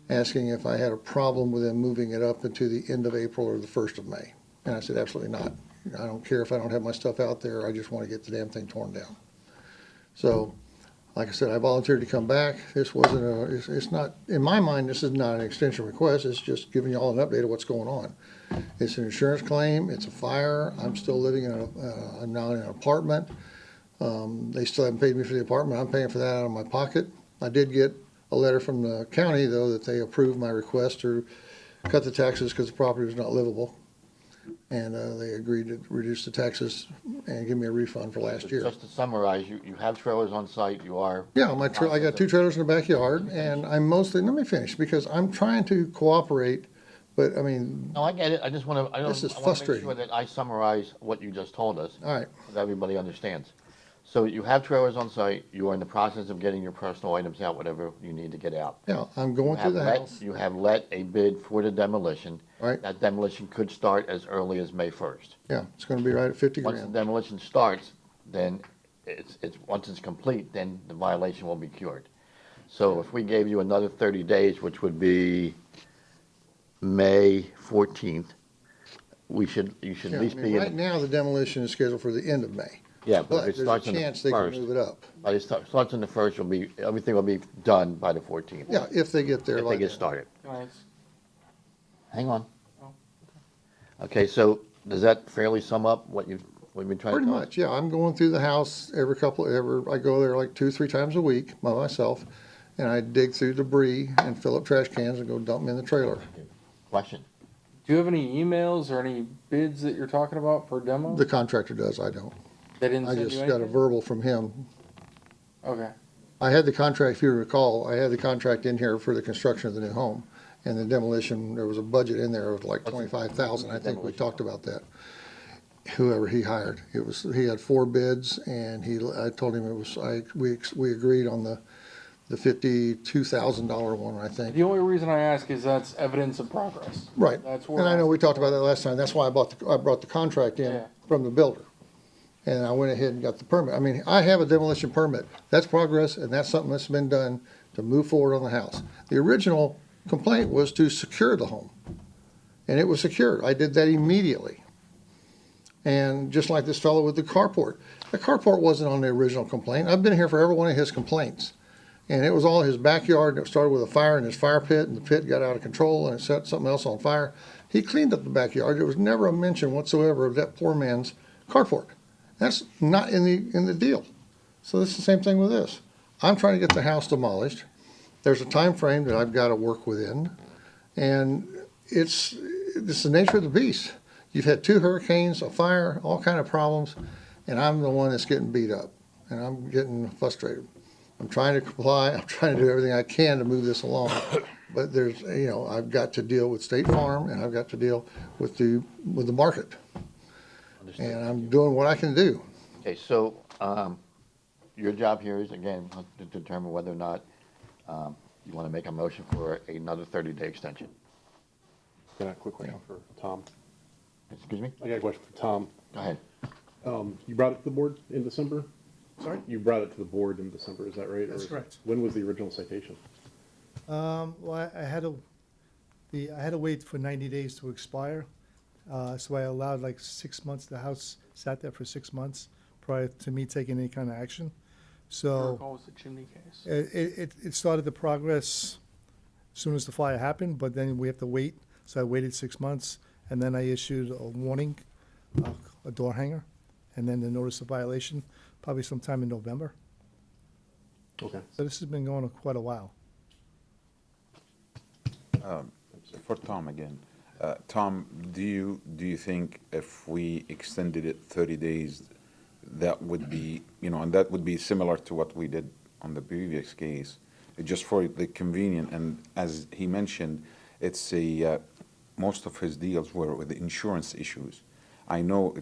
asking if I had a problem with them moving it up into the end of April or the 1st of May. And I said, absolutely not. I don't care if I don't have my stuff out there. I just want to get the damn thing torn down. So, like I said, I volunteered to come back. This wasn't it's not, in my mind, this is not an extension request. It's just giving you all an update of what's going on. It's an insurance claim. It's a fire. I'm still living in I'm now in an apartment. They still haven't paid me for the apartment. I'm paying for that out of my pocket. I did get a letter from the county, though, that they approved my request to cut the taxes because the property was not livable. And they agreed to reduce the taxes and give me a refund for last year. Just to summarize, you have trailers on site, you are. Yeah, I got 2 trailers in the backyard, and I'm mostly, let me finish, because I'm trying to cooperate, but I mean, No, I get it, I just want to, This is I want to make frustrating. sure that I summarize what you just told us. all right, So that everybody understands. So you have trailers on site, you are in the process of getting your personal items out, whatever you need to get out. yeah, I'm going through the house. You have let a bid for the demolition. Right. That demolition could start as early as May 1st. Yeah, it's gonna be right at 50 Once the grand. demolition starts, then once it's complete, then the violation will be cured. So if we gave you another 30 days, which would be May 14th, you should Yeah, at I least mean, be right in, now, the demolition is scheduled for the end of May, yeah, but but if it there's a starts on the chance they can first, move it up. by it starts on the first, everything will be done by the 14th. Yeah, if they get there If they like get that. started. Nice. Hang on. Oh, Okay, so does that fairly sum up what you've been trying to Pretty tell us? much, yeah, I'm going through the house I go there like 2-3 times a week by myself, and I dig through debris and fill up trash cans and go dump them in the trailer. Question? Do you have any emails or any bids that you're talking about for demo? The contractor does, I don't. They didn't I send just you got a anything? verbal from him. Okay. I had the contract, if you recall, I had the contract in here for the construction of the new home. And the demolition, there was a budget in there of like 25,000. I think we talked about that. Whoever he hired, he had 4 bids, and I told him we agreed on the $52,000 one, I think. The only reason I ask is that's evidence of progress. Right. That's where And I know we talked about that last time. That's why I brought the contract in Yeah. from the builder. And I went ahead and got the permit. I mean, I have a demolition permit. That's progress, and that's something that's been done to move forward on the house. The original complaint was to secure the home, and it was secured. I did that immediately. And just like this fellow with the carport. The carport wasn't on the original complaint. I've been here for every one of his complaints. And it was all his backyard, and it started with a fire in his fire pit, and the pit got out of control, and it set something else on fire. He cleaned up the backyard. There was never a mention whatsoever of that poor man's carport. That's not in the deal. So it's the same thing with this. I'm trying to get the house demolished. There's a time frame that I've got to work within, and it's the nature of the beast. You've had 2 hurricanes, a fire, all kind of problems, and I'm the one that's getting beat up, and I'm getting frustrated. I'm trying to comply. I'm trying to do everything I can to move this along, but I've got to deal with State Farm, and I've got to deal with the market, Understood. and I'm doing what I can do. Okay, so, your job here is, again, to determine whether or not, you want to make a motion for another 30-day extension. Got a quick question for Tom. Excuse me? I got a question for Tom. Go ahead. You brought it to the board in December? Sorry? You brought it to the board in December, is that right? Or That's is- correct. When was the original citation? Well, I had to wait for 90 days to expire. So I allowed like 6 months. The house sat there for 6 months prior to me taking any kind of action. I So recall it was the chimney case. it started the progress as soon as the fire happened, but then we have to wait. So I waited 6 months, and then I issued a warning, a door hanger, and then the notice of violation, probably sometime in November. Okay. So this has been going on quite a while. For Tom again. Tom, do you think if we extended it 30 days, that would be, and that would be similar to what we did on the previous case, just for the convenient, and as he mentioned, it's most of his deals were with insurance issues. I know,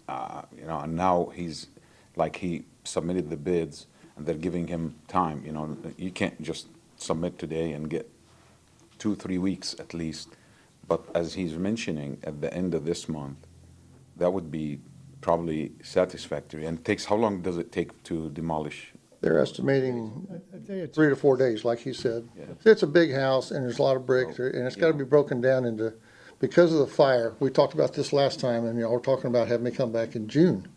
and now he submitted the bids, and they're giving him time, you can't just submit today and get 2-3 weeks at least but as he's mentioning, at the end of this month, that would be probably satisfactory. And takes, how long does it take to demolish? They're estimating I'd say it's 3 to 4 days, like he said. Yeah. It's a big house, and there's a lot of bricks, and it's gotta be broken down into, because of the fire, we talked about this last time, and y'all were talking about having me come back in June.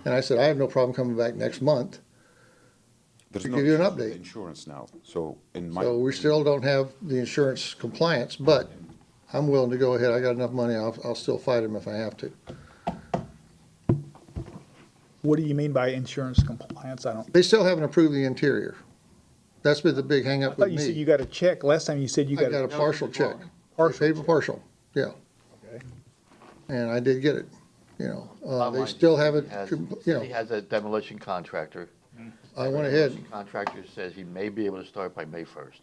And I said, I have no problem coming back next month. There's To no give you an issues with update. Insurance now, so in my. So we still don't have the insurance compliance, but I'm willing to go ahead. I got enough money, I'll still fight them if I have to. What do you mean by insurance compliance? I don't, They still haven't approved the interior. That's been the big I hangup thought with you said you me. got a check. Last time you said you I got got a a. partial check. Partial Paid for partial, yeah. Okay. And I did get it, you know. They Online, still haven't, has- you know, He has a demolition contractor. I went ahead. Demolition Contractor says he may be able to start by May 1st.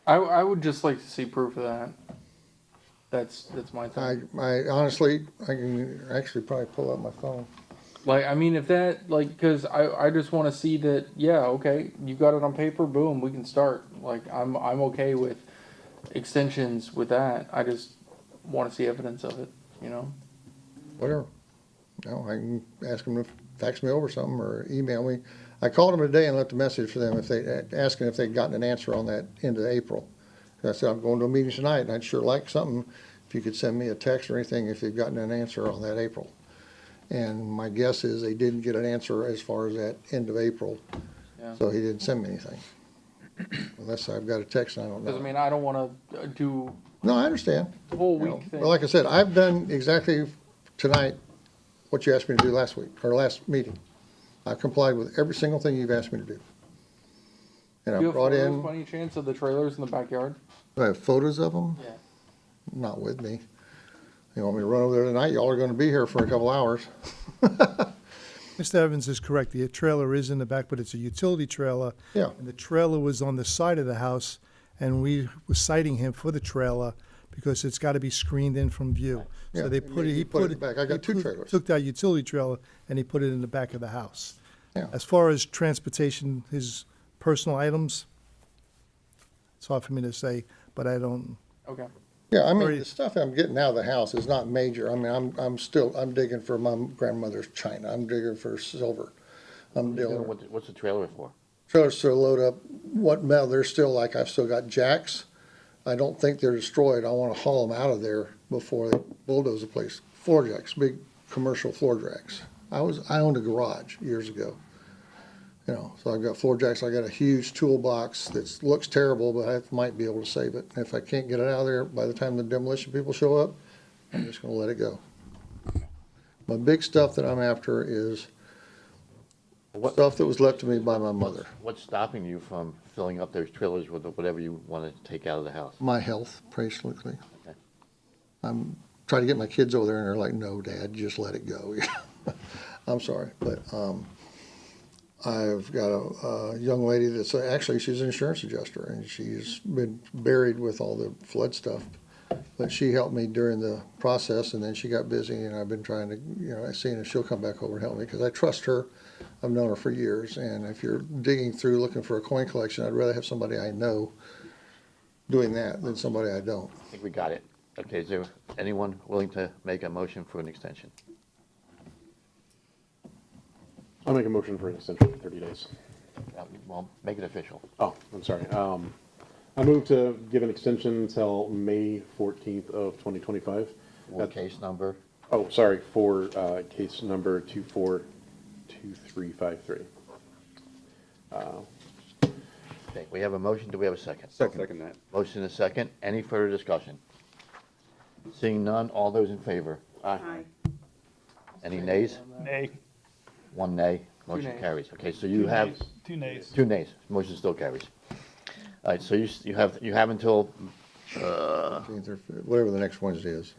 I would just like to see proof of that. That's my thing. I honestly, I can actually probably pull out my phone. Like, I mean, if that, like, cause I just wanna see that, yeah, okay, you got it on paper, boom, we can start. Like, I'm okay with extensions with that. I just wanna see evidence of it, you know? Whatever. No, I can ask them to fax me over something or email me. I called them today and left a message for them if they, asking if they'd gotten an answer on that end of April. I said, I'm going to a meeting tonight, and I'd sure like something, if you could send me a text or anything if you've gotten an answer on that April. And my guess is they didn't get an answer as far as that end of April, Yeah. so he didn't send me anything. Unless I've got a text and I don't Cause I know. mean, I don't wanna do No, I understand. the whole You know, week thing. But like I said, I've done exactly tonight what you asked me to do last week, or last meeting. I've complied with every single thing you've asked me to do. And Do I you have brought photos by in, any chance of the trailers in the backyard? I have photos of them, Yeah. not with me. You want me to run over there tonight? Y'all are gonna be here for a couple hours. Mr. Evans is correct. The trailer is in the back, but it's a utility trailer. Yeah. And the trailer was on the side of the house, and we were citing him for the trailer because it's got to be screened in from view. Yeah, So they and put it, he he put it put in it. the back. I got he two trailers. Took that utility trailer and he put it in the back of the house. Yeah. As far as transportation, his personal items, it's hard for me to say, but I don't, Okay. Yeah, I mean, Sorry. the stuff I'm getting out of the house is not major. I mean, I'm digging for my grandmother's china. I'm digging for silver. I'm dealing, What's the trailer for? trailers to load up what metal. They're still like, I've still got jacks. I don't think they're destroyed. I wanna haul them out of there before they bulldoze the place. Floor jacks, big commercial floor jacks. I owned a garage years ago. You know, so I've got floor jacks. I got a huge toolbox that looks terrible, but I might be able to save it. If I can't get it out of there by the time the demolition people show up, I'm just gonna let it go. My big stuff that I'm after is stuff that was left to me by my mother. What's stopping you from filling up those trailers with whatever you want to take out of the house? My health, basically. Okay. I'm trying to get my kids over there and they're like, no, Dad, just let it go. I'm sorry, but, I've got a young lady that's, actually, she's an insurance adjuster, and she's been buried with all the flood stuff. But she helped me during the process, and then she got busy, and I've been trying to, you know, seeing if she'll come back over and help me, because I trust her. I've known her for years, and if you're digging through looking for a coin collection, I'd rather have somebody I know doing that than somebody I don't. I think we got it. Okay, is there anyone willing to make a motion for an extension? I'll make a motion for an extension for 30 days. Well, make it official. Oh, I'm sorry. I move to give an extension until May 14th of 2025. One case number. Oh, sorry, for case number 242353. Okay, we have a motion. Do we have a second? Second that. Motion and a second. Any further discussion? Seeing none, all those in favor? Aye. Any nays? Nay. One nay. Motion nays. carries. Okay, so you have 2 nays. 2 nays. Motion still carries. All right, so you have until Whatever the next Wednesday is.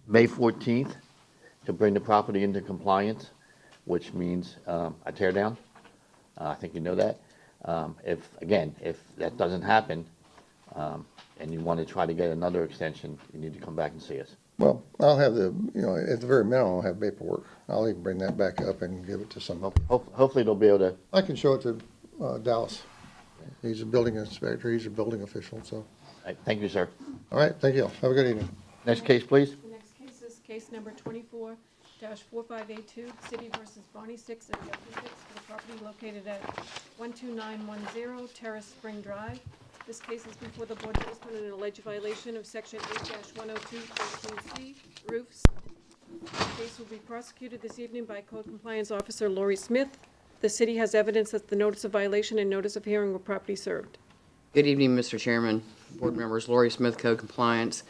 May 14th to bring the property into compliance, which means a tear down. I think you know that. If that doesn't happen, and you want to try to get another extension, you need to come back and see us. Well, I'll have the, you know, at the very minimum, I'll have paperwork. I'll even bring that back up and give it to somebody. Hopefully they'll be able to, I can show it to Dallas. He's a building inspector, he's a building official, so. thank you, sir. All right, thank you. Have a good evening. Next case, please. The next case is case number 24-4582, City versus Barney 6 and Jeffrey 6 for the property located at 12910 Terrace Spring Drive. This case is before the board based on an alleged violation of section 8-102-13C, roofs. The case will be prosecuted this evening by Code Compliance Officer Lori Smith. The city has evidence that the notice of violation and notice of hearing were properly served. Good evening, Mr. Chairman, board members, Lori Smith, Code Compliance.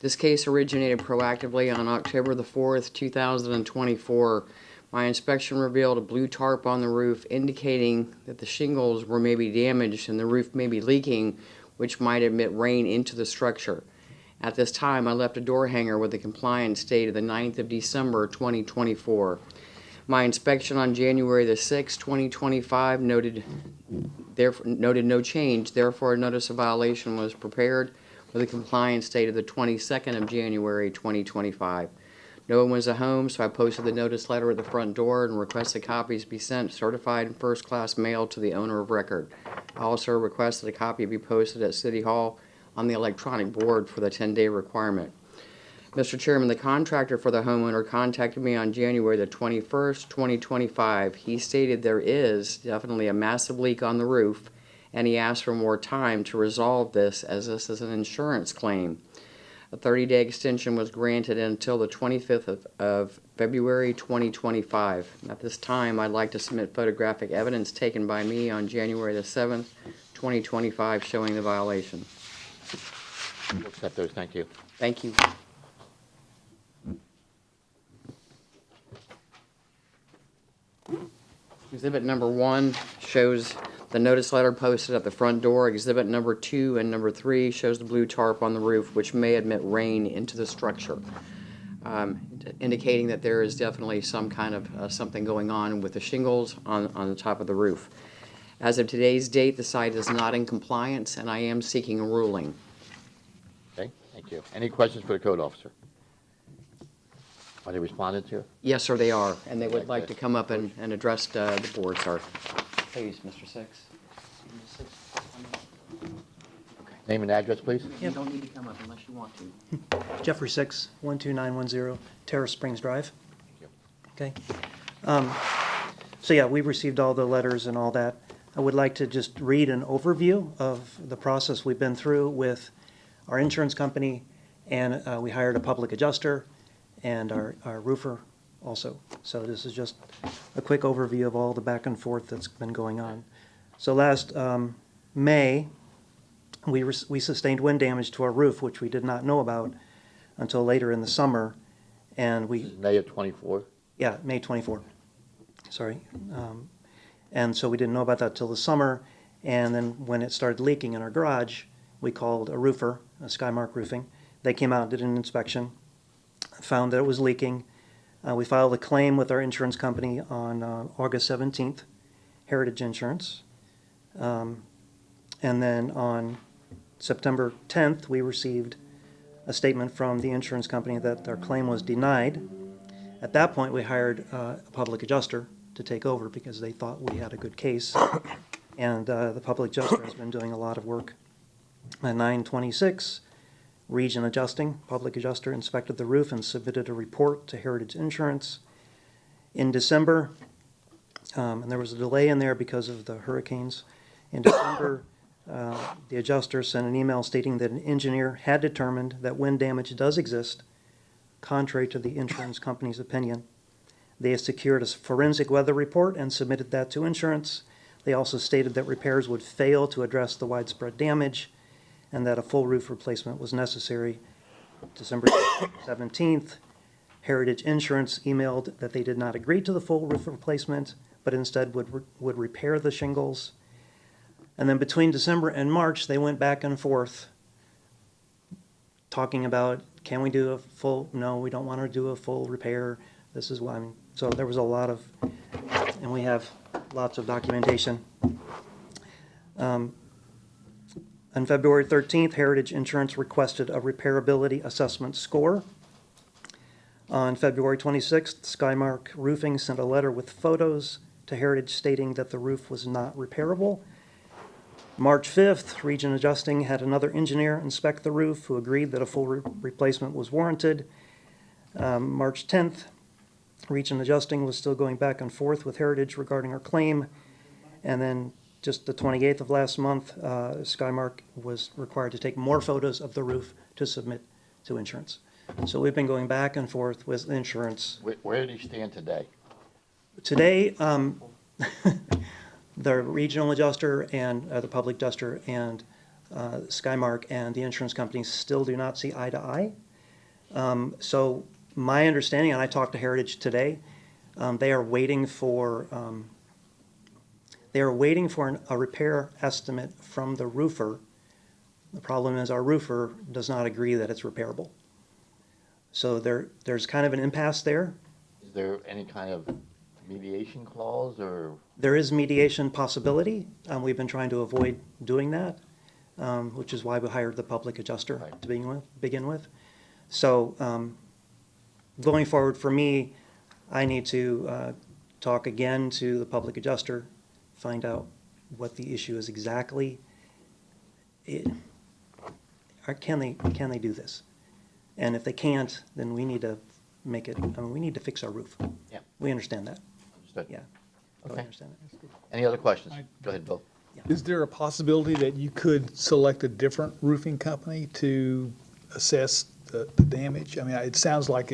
This case originated proactively on October the 4th, 2024. My inspection revealed a blue tarp on the roof indicating that the shingles were maybe damaged and the roof may be leaking, which might admit rain into the structure. At this time, I left a door hanger with the compliance date of the 9th of December, 2024. My inspection on January the 6th, 2025 noted no change, therefore a notice of violation was prepared with a compliance date of the 22nd of January 2025. No one was at home, so I posted the notice letter at the front door and requested copies be sent certified in first-class mail to the owner of record. I also requested a copy be posted at City Hall on the electronic board for the 10-day requirement. Mr. Chairman, the contractor for the homeowner contacted me on January the 21st, 2025. He stated there is definitely a massive leak on the roof, and he asked for more time to resolve this as this is an insurance claim. A 30-day extension was granted until the 25th of February 2025. At this time, I'd like to submit photographic evidence taken by me on January the 7th, 2025 showing the violation. We'll accept those, thank you. Thank you. Exhibit number 1 shows the notice letter posted at the front door. Exhibit number 2 and number 3 shows the blue tarp on the roof, which may admit rain into the structure, indicating that there is definitely some kind of something going on with the shingles on the top of the roof. As of today's date, the site is not in compliance, and I am seeking a ruling. Okay, thank you. Any questions for the code officer? Are they responded to? Yes, sir, they are, and they would like to come up and address the board, sir. Please, Mr. Six. Name and address, please. You don't need to come up unless you want to. Jeffrey 6, 12910 Terrace Springs Drive. Okay. So yeah, we've received all the letters and all that. I would like to just read an overview of the process we've been through with our insurance company, and we hired a public adjuster and our roofer also. So this is just a quick overview of all the back and forth that's been going on. So last May, we sustained wind damage to our roof, which we did not know about until later in the summer. And we May of 24? Yeah, May 24. Sorry. And so we didn't know about that till the summer. And then when it started leaking in our garage, we called a roofer, Skymark Roofing. They came out and did an inspection, found that it was leaking. We filed a claim with our insurance company on August 17th, Heritage Insurance. And then on September 10th, we received a statement from the insurance company that our claim was denied. At that point, we hired a public adjuster to take over because they thought we had a good case. And the public adjuster has been doing a lot of work. At 9/26, Region Adjusting, public adjuster, inspected the roof and submitted a report to Heritage Insurance. In December, and there was a delay in there because of the hurricanes. In December, the adjuster sent an email stating that an engineer had determined that wind damage does exist, contrary to the insurance company's opinion. They have secured a forensic weather report and submitted that to insurance. They also stated that repairs would fail to address the widespread damage and that a full roof replacement was necessary. December 17th, Heritage Insurance emailed that they did not agree to the full roof replacement, but instead would repair the shingles. And then between December and March, they went back and forth talking about, can we do a full, no, we don't want to do a full repair. This is why, I mean, so there was a lot of, and we have lots of documentation. On February 13th, Heritage Insurance requested a repairability assessment score. On February 26th, Skymark Roofing sent a letter with photos to Heritage stating that the roof was not repairable. March 5th, Region Adjusting had another engineer inspect the roof who agreed that a full replacement was warranted. March 10th, Region Adjusting was still going back and forth with Heritage regarding our claim. And then just the 28th of last month, Skymark was required to take more photos of the roof to submit to insurance. So we've been going back and forth with insurance. Where do you stand today? Today, the regional adjuster and the public adjuster and Skymark and the insurance companies still do not see eye to eye. So my understanding, and I talked to Heritage today, they are waiting for a repair estimate from the roofer. The problem is our roofer does not agree that it's repairable. So there's kind of an impasse there. Is there any kind of mediation clause or? There is mediation possibility. We've been trying to avoid doing that, which is why we hired the public adjuster to begin with. So going forward for me, I need to talk again to the public adjuster, find out what the issue is exactly. Can they do this? And if they can't, then we need to make it, we need to fix our roof. Yeah. We understand that. Understood. Yeah. Okay. We understand that. Any other questions? Go ahead, Bill. Is there a possibility that you could select a different roofing company to assess the damage? I mean, it sounds like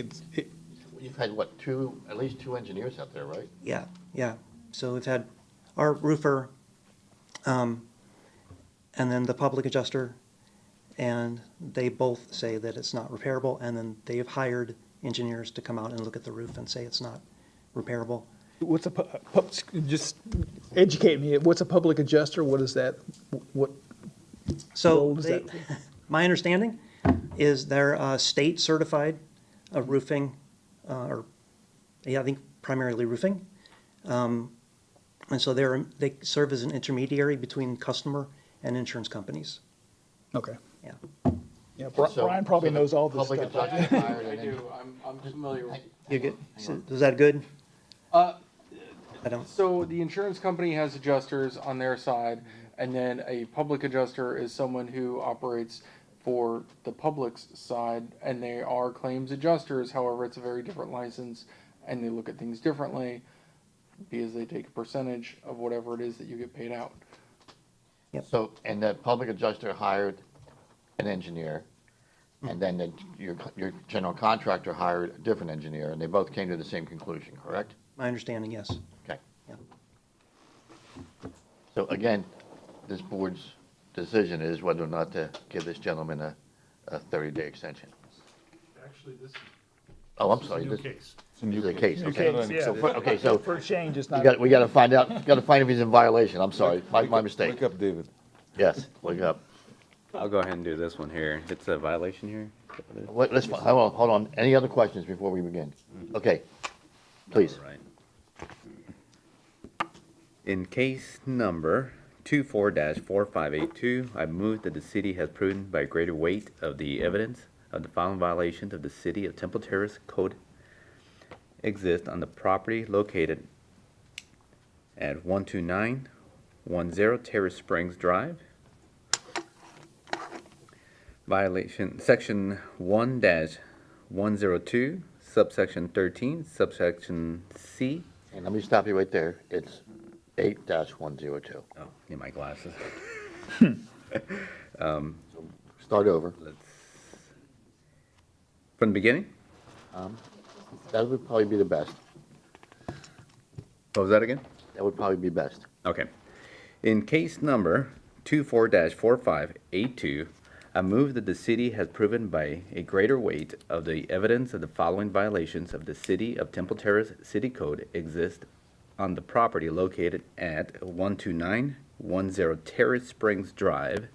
You've had, what, at least two engineers out there, right? Yeah, yeah. So we've had our roofer, and then the public adjuster, and they both say that it's not repairable, and then they've hired engineers to come out and look at the roof and say it's not repairable. what's just educate me, what's a public adjuster? What is that? What So role does they, that play? my understanding is they're state certified roofing, I think primarily roofing. And so they serve as an intermediary between customer and insurance companies. Okay. Yeah. Yeah, So- Brian probably so the knows all this public stuff. adjuster hired I an do, I'm familiar with. You get, is that good? Uh, I don't, So the insurance company has adjusters on their side, and then a public adjuster is someone who operates for the public's side, and they are claims adjusters. However, it's a very different license, and they look at things differently because they take a percentage of whatever it is that you get paid out. So, and the public adjuster hired an engineer, and then your general contractor hired a different engineer, and they both came to the same conclusion, correct? my understanding, yes. Okay. Yeah. So again, this board's decision is whether or not to give this gentleman a 30-day extension. Actually, this Oh, I'm is a sorry. new this- case. This is a case, New okay. case, yeah. Okay, so For a change, it's not. we got to find if he's in violation. I'm sorry, my mistake. Wake up, David. Yes, wake up. I'll go ahead and do this one here. It's a violation here. Hold on. Any other questions before we begin? Okay, please. All right. In case number 24-4582, I move that the city has proven by greater weight of the evidence of the following violations of the City of Temple Terrace Code exist on the property located at 12910 Terrace Springs Drive. Violation, section 1-102, subsection 13, subsection C. And let me stop you right there. It's 8-102. Oh, need my glasses. Start over. From the beginning? That would probably be the best. What was that again? That would probably be best. Okay. In case number 24-4582, I move that the city has proven by a greater weight of the evidence of the following violations of the City of Temple Terrace City Code exist on the property located at 12910 Terrace Springs Drive,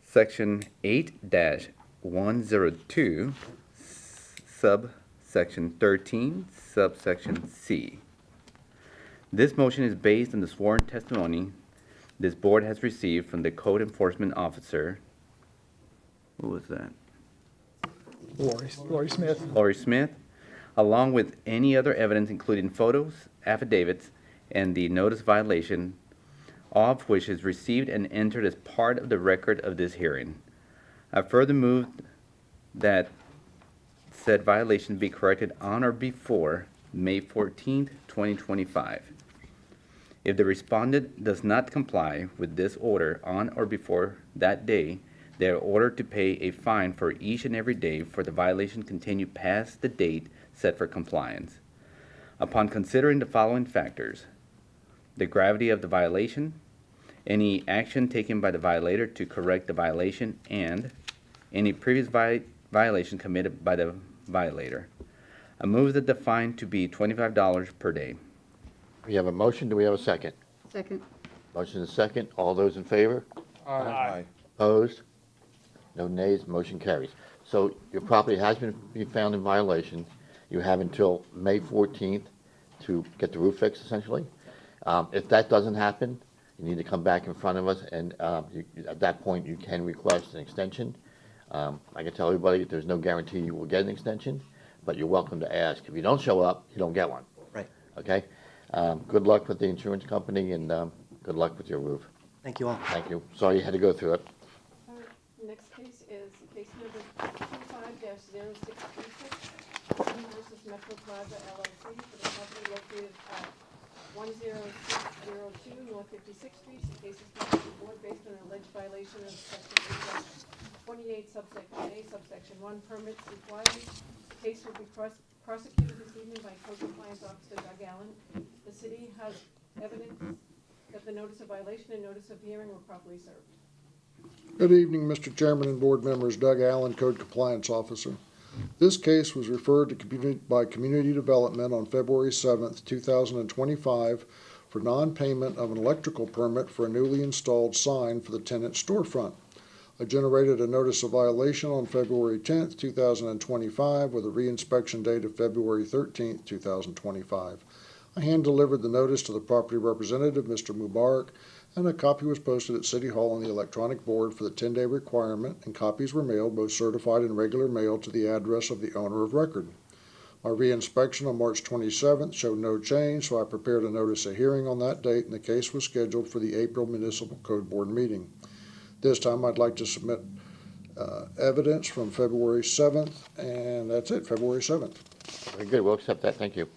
section 8-102, subsection 13, subsection C. This motion is based on the sworn testimony this board has received from the code enforcement officer. Who was that? Lori Smith. Lori Smith, along with any other evidence including photos, affidavits, and the notice violation all of which is received and entered as part of the record of this hearing. I further move that said violation be corrected on or before May 14th, 2025. If the respondent does not comply with this order on or before that day, they are ordered to pay a fine for each and every day for the violation continue past the date set for compliance. Upon considering the following factors: the gravity of the violation, any action taken by the violator to correct the violation, and any previous violation committed by the violator. I move that the fine to be $25 per day. We have a motion, do we have a second? Second. Motion is second, all those in favor? Aye. Opposed? No nays, motion carries. So your property has been found in violation. You have until May 14th to get the roof fixed, essentially. If that doesn't happen, you need to come back in front of us, and at that point, you can request an extension. I can tell everybody there's no guarantee you will get an extension, but you're welcome to ask. If you don't show up, you don't get one. Right. Okay? Good luck with the insurance company, and good luck with your roof. Thank you all. Thank you. Sorry you had to go through it. All right, next case is case number 25-0636, versus Metro Plaza LLC for the property located at 10602 North 56th Street. The case is before the board based on an alleged violation of section 28 subsection A subsection 1 permits requirements. The case will be prosecuted this evening by Code Compliance Officer Doug Allen. The city has evidence that the notice of violation and notice of hearing were properly served. Good evening, Mr. Chairman and board members. Doug Allen, Code Compliance Officer. This case was referred to by Community Development on February 7th, 2025 for non-payment of an electrical permit for a newly installed sign for the tenant storefront. I generated a notice of violation on February 10th, 2025 with a reinspection date of February 13th, 2025. I hand-delivered the notice to the property representative, Mr. Mubarak, and a copy was posted at City Hall on the electronic board for the 10-day requirement, and copies were mailed, both certified and regular mail, to the address of the owner of record. My reinspection on March 27th showed no change, so I prepared a notice of hearing on that date, and the case was scheduled for the April Municipal Code Board meeting. This time I'd like to submit evidence from February 7th, and that's it, February 7th. Very good, we'll accept that, thank you.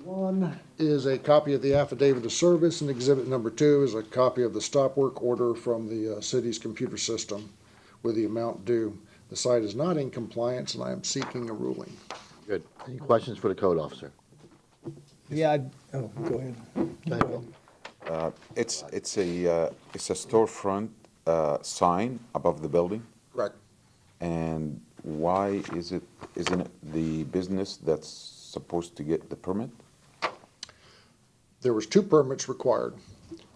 One is a copy of the affidavit of service, and exhibit number 2 is a copy of the stop work order from the city's computer system with the amount due. The site is not in compliance, and I am seeking a ruling. Good. Any questions for the code officer? Yeah, go ahead. Go ahead, Bill. It's a storefront sign above the building, Correct. and why isn't it the business that's supposed to get the permit? There was 2 permits required,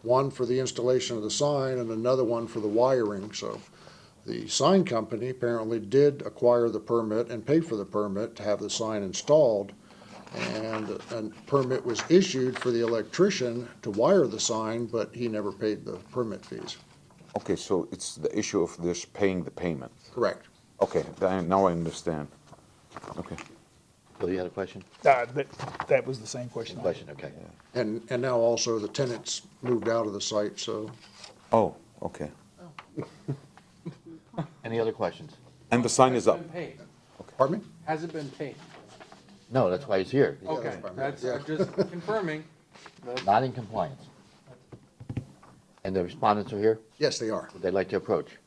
one for the installation of the sign and another one for the wiring. So the sign company apparently did acquire the permit and pay for the permit to have the sign installed, and a permit was issued for the electrician to wire the sign, but he never paid the permit fees. Okay, so it's the issue of this paying the payment. Correct. Okay, now I understand. Okay. Bill, you had a question? That was the same question. Question, okay. And now also the tenants moved out of the site, so. Oh, okay. Any other questions? And the sign is up. Has it been paid? Pardon me? Has it been paid? No, that's why he's here. Okay, that's, I'm just confirming. Not in compliance. And the respondents are here? Yes, they are. Would they like to approach?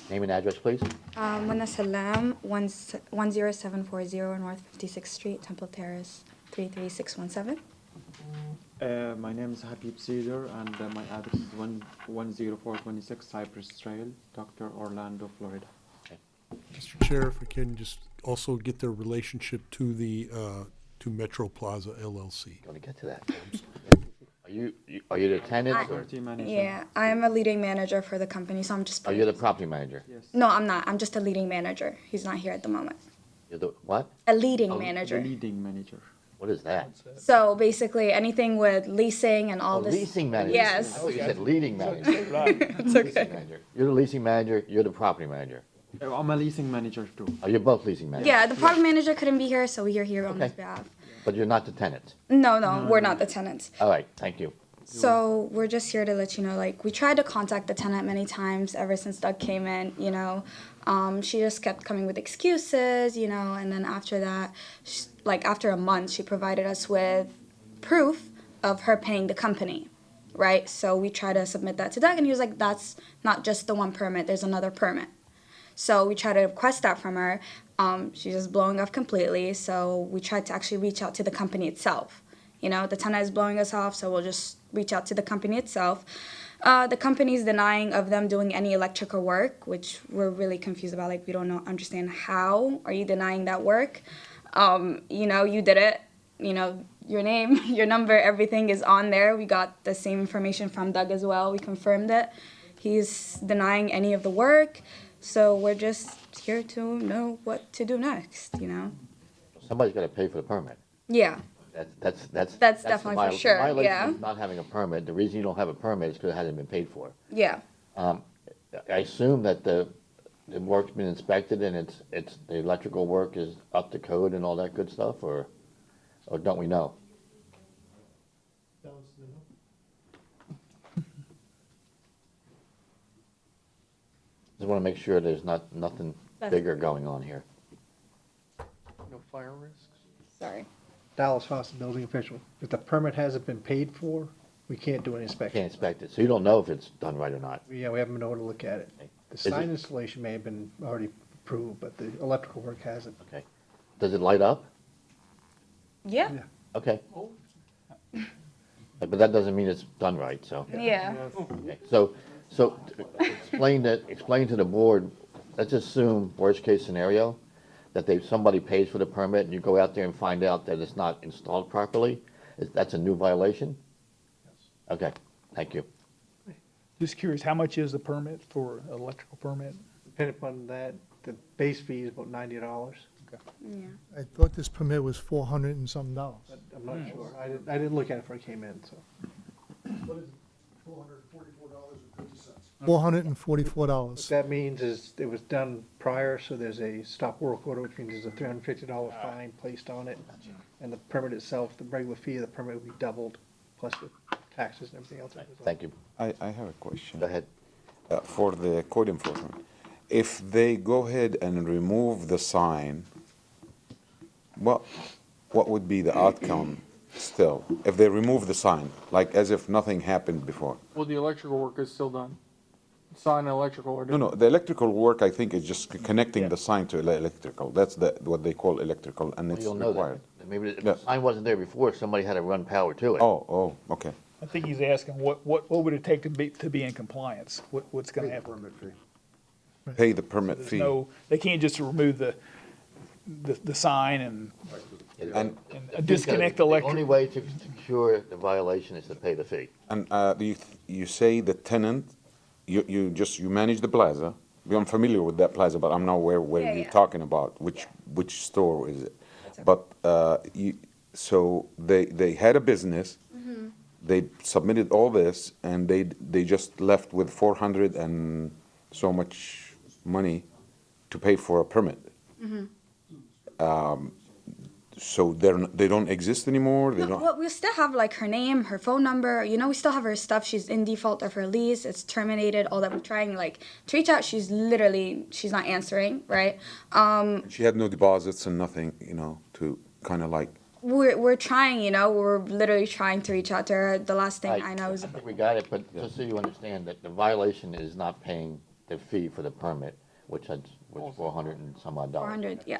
Name and address, please. Muna Salam, 10740 North 56th Street, Temple Terrace, 33617. My name is Habib Cedar, and my address is 10426 Cypress Trail, Dr. Orlando, Florida. Mr. Chair, if we can just also get their relationship to the, to Metro Plaza LLC. You want to get to that? Are you the tenant? or- Property manager. Yeah, I'm a leading manager for the company, so I'm just. Are you the property manager? Yes. No, I'm not. I'm just a leading manager. He's not here at the moment. You're the what? A leading The manager. leading manager. What is that? So basically, anything with leasing and all Oh, this. leasing manager. Yes. I thought you said leading manager. It's Leasing okay. manager. You're the leasing manager, you're the property manager. I'm a leasing manager too. Oh, you're both leasing managers? Yeah, the property manager couldn't be here, so we are here on his Okay. behalf. But you're not the tenant? No, we're not the tenants. All right, thank you. So we're just here to let you know, like, we tried to contact the tenant many times ever since Doug came in, you know. She just kept coming with excuses, you know, and then after that, like after a month, she provided us with proof of her paying the company, right? So we tried to submit that to Doug, and he was like, that's not just the one permit, there's another permit. So we tried to request that from her. She's just blowing off completely, so we tried to actually reach out to the company itself. You know, the tenant is blowing us off, so we'll just reach out to the company itself. The company's denying of them doing any electrical work, which we're really confused about. Like, we don't understand how are you denying that work? You know, you did it. You know, your name, your number, everything is on there. We got the same information from Doug as well. We confirmed it. He's denying any of the work, so we're just here to know what to do next. You know? Somebody's gotta pay for the permit. Yeah. That's That's the definitely for viol- the sure, violation yeah. is not having a permit. The reason you don't have a permit is because it hasn't been paid for. Yeah. I assume that the work's been inspected and it's, the electrical work is up to code and all that good stuff, or don't we know? Just wanna make sure there's nothing bigger going on here. No fire risks? Sorry. Dallas Fawcett, building official. If the permit hasn't been paid for, we can't do an Can't inspection. inspect it, so you don't know if it's done right or not. Yeah, we haven't been able to look at it. The Is sign it- installation may have been already approved, but the electrical work hasn't. Okay. Does it light up? Yeah. Okay. But that doesn't mean it's done right, so. Yeah. Okay, so explain to the board, let's assume, worst case scenario, that somebody pays for the permit and you go out there and find out that it's not installed properly, that's a new violation? Okay, thank you. Just curious, how much is the permit for electrical permit? Depending upon that, the base fee is about $90. Yeah. I thought this permit was $400 and some dollars. I'm not sure. I didn't look at it before I came in, so. $444. What that means is it was done prior, so there's a stop work order, which means there's a $350 fine placed on it. And the permit itself, the regular fee of the permit would be doubled, plus the taxes and everything else. Thank you. I have a question. Go ahead. For the code enforcement. If they go ahead and remove the sign, what would be the outcome still? If they remove the sign, like as if nothing happened before? Well, the electrical work is still done. Sign and electrical are done. No, the electrical work, I think, is just connecting the sign to electrical. That's what they call electrical, and it's You'll know required. that. Maybe if Yeah. the sign wasn't there before, somebody had to run power to it. Oh, okay. I think he's asking, what would it take to be in compliance? What's gonna happen? Pay the permit There's fee. no, they can't just remove the sign and And, disconnect the The electric. only way to cure the violation is to pay the fee. and you say the tenant, you manage the plaza. I'm familiar with that plaza, but I'm not aware where Yeah, you're yeah. talking about, which store is it? But, so they had a business, Mm-hmm. they submitted all this, and they just left with 400 and so much money to pay for a permit. Mm-hmm. So they don't exist anymore? They No, don't? well, we still have like her name, her phone number. You know, we still have her stuff. She's in default of her lease. It's terminated. All that we're trying like to reach out. She's not answering. Right. She had no deposits and nothing, to kind of like, We're trying. You know, we're literally trying to reach out to her. The last thing I know is I think we got it, but just so you understand that the violation is not paying the fee for the permit, which was 400 and some odd dollars. 400. Yeah.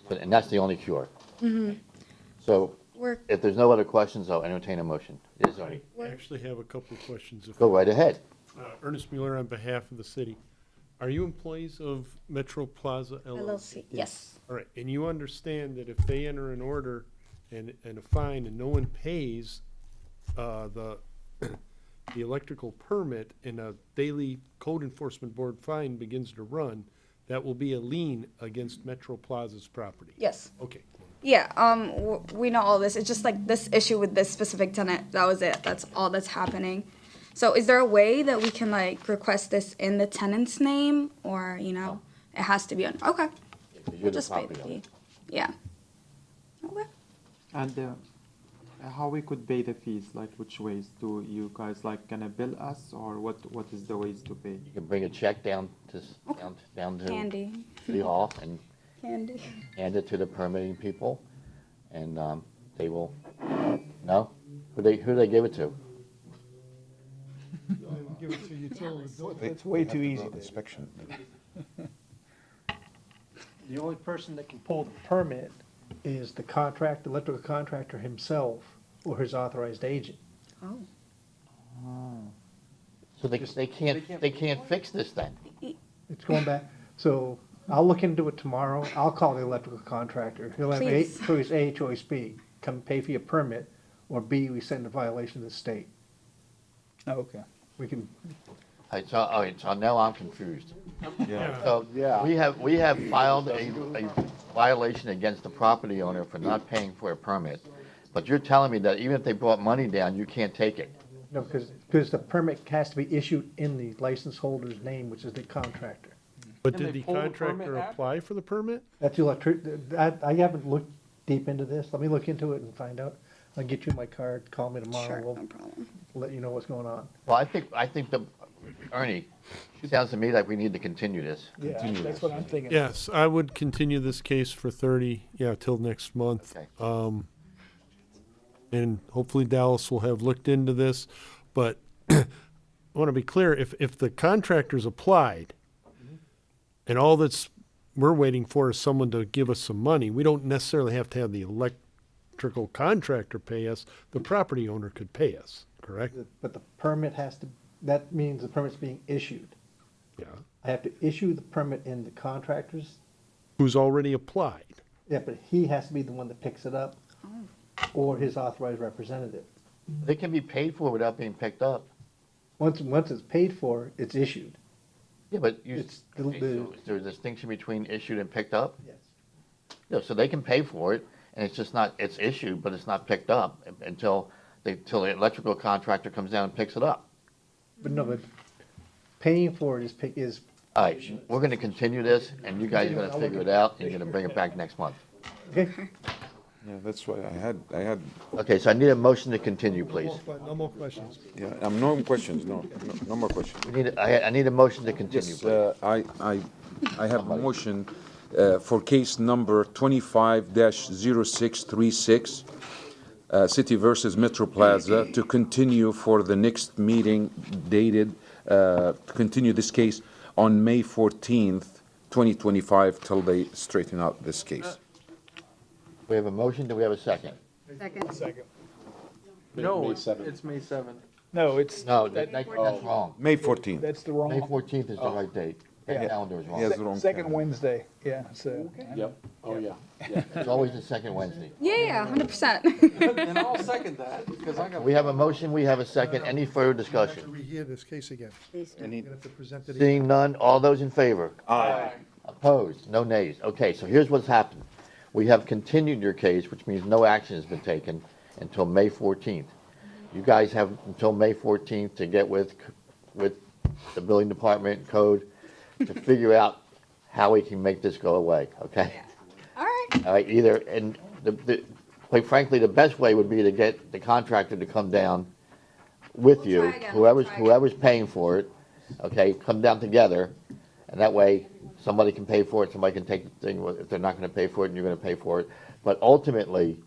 And that's the only cure. So We're if there's no other questions, I'll entertain a motion. Is there any? I actually have a couple of questions. Go right ahead. Ernest Mueller on behalf of the city. Are you employees of Metro Plaza LLC? LLC. Yes. All right, and you understand that if they enter an order and a fine and no one pays the electrical permit and a daily code enforcement board fine begins to run, that will be a lien against Metro Plaza's property? Yes. Okay. Yeah, we know all this. It's just like this issue with this specific tenant. That was it. That's all that's happening. So is there a way that we can like request this in the tenant's name, or it has to be on? Okay, Because you're we'll the just pay the property owner. fee. Yeah. Okay. And how we could pay the fees? Like which ways? Do you guys like gonna bill us, or what is the ways to pay? You can bring a check down to, down to Candy. City Hall and Candy. hand it to the permitting people, and they will, no? Who they give it to? Give it to utility. It's way too easy. Inspection. The only person that can pull the permit is the electrical contractor himself or his authorized agent. Oh. So they can't fix this then? It's going back, so I'll look into it tomorrow. I'll call the electrical contractor. He'll have Please. choice A, choice B, come pay for your permit, or B, we send a violation to the state. Oh, okay. We can, All right, so now I'm confused. Yeah. So we have filed a violation against the property owner for not paying for a permit, but you're telling me that even if they brought money down, you can't take it? no, because the permit has to be issued in the license holder's name, which is the contractor. But Can did they the pull the permit contractor out? apply for the permit? That's I haven't looked deep into this. Let me look into it and find out. I'll get you my card, call me tomorrow. Sure, We'll no problem. let you know what's going on. Well, I think Ernie, it sounds to me like we need to continue this. Yeah, that's what I'm thinking. Yes, I would continue this case for 30, till next month. Okay. And hopefully Dallas will have looked into this, but I want to be clear, if the contractor's applied and all we're waiting for is someone to give us some money, we don't necessarily have to have the electrical contractor pay us, the property owner could pay us, correct? But the permit that means the permit's being issued. Yeah. I have to issue the permit in the contractor's, Who's already applied. yeah, but he has to be the one that picks it up, or his authorized representative. They can be paid for without being picked up. Once it's paid for, it's issued. Yeah, but It's is there a distinction between issued and picked up? Yes. No, so they can pay for it, and it's just not, it's issued, but it's not picked up until the electrical contractor comes down and picks it up. But no, but paying for it is, All right, we're gonna continue this, and you guys are gonna figure it out, and you're gonna bring it back next month. okay? Yeah, that's why I had, Okay, so I need a motion to continue, please. No more questions. yeah, no questions, no more questions. I need a motion to continue, Yes, please. I have a motion for case number 25-0636, City versus Metro Plaza, to continue for the next meeting dated, to continue this case on May 14th, 2025, till they straighten out this case. We have a motion, do we have a second? Second. Second. No, May it's 7th. May 7th. No, it's, No, that's wrong. May 14th. that's the wrong. May 14th is the right date. That Yeah. calendar is He wrong. has the wrong Second calendar. Wednesday, yeah, so. Yep, oh, yeah. It's always the second Wednesday. Yeah, 100%. And I'll second that, because I got. We have a motion, we have a second. Any further To discussion? rehear this case again. Please do. You're gonna have to present it. Seeing none, all those in favor? Aye. Opposed? No nays. Okay, so here's what's happened. We have continued your case, which means no action has been taken until May 14th. You guys have until May 14th to get with the building department, code, to figure out how we can make this go away, okay? All right. All right, either, and quite frankly, the best way would be to get the contractor to come down with We'll you, try again, we'll try again. whoever's paying for it, okay, come down together, and that way, somebody can pay for it, somebody can take the thing, if they're not gonna pay for it, and you're gonna pay for it. But ultimately,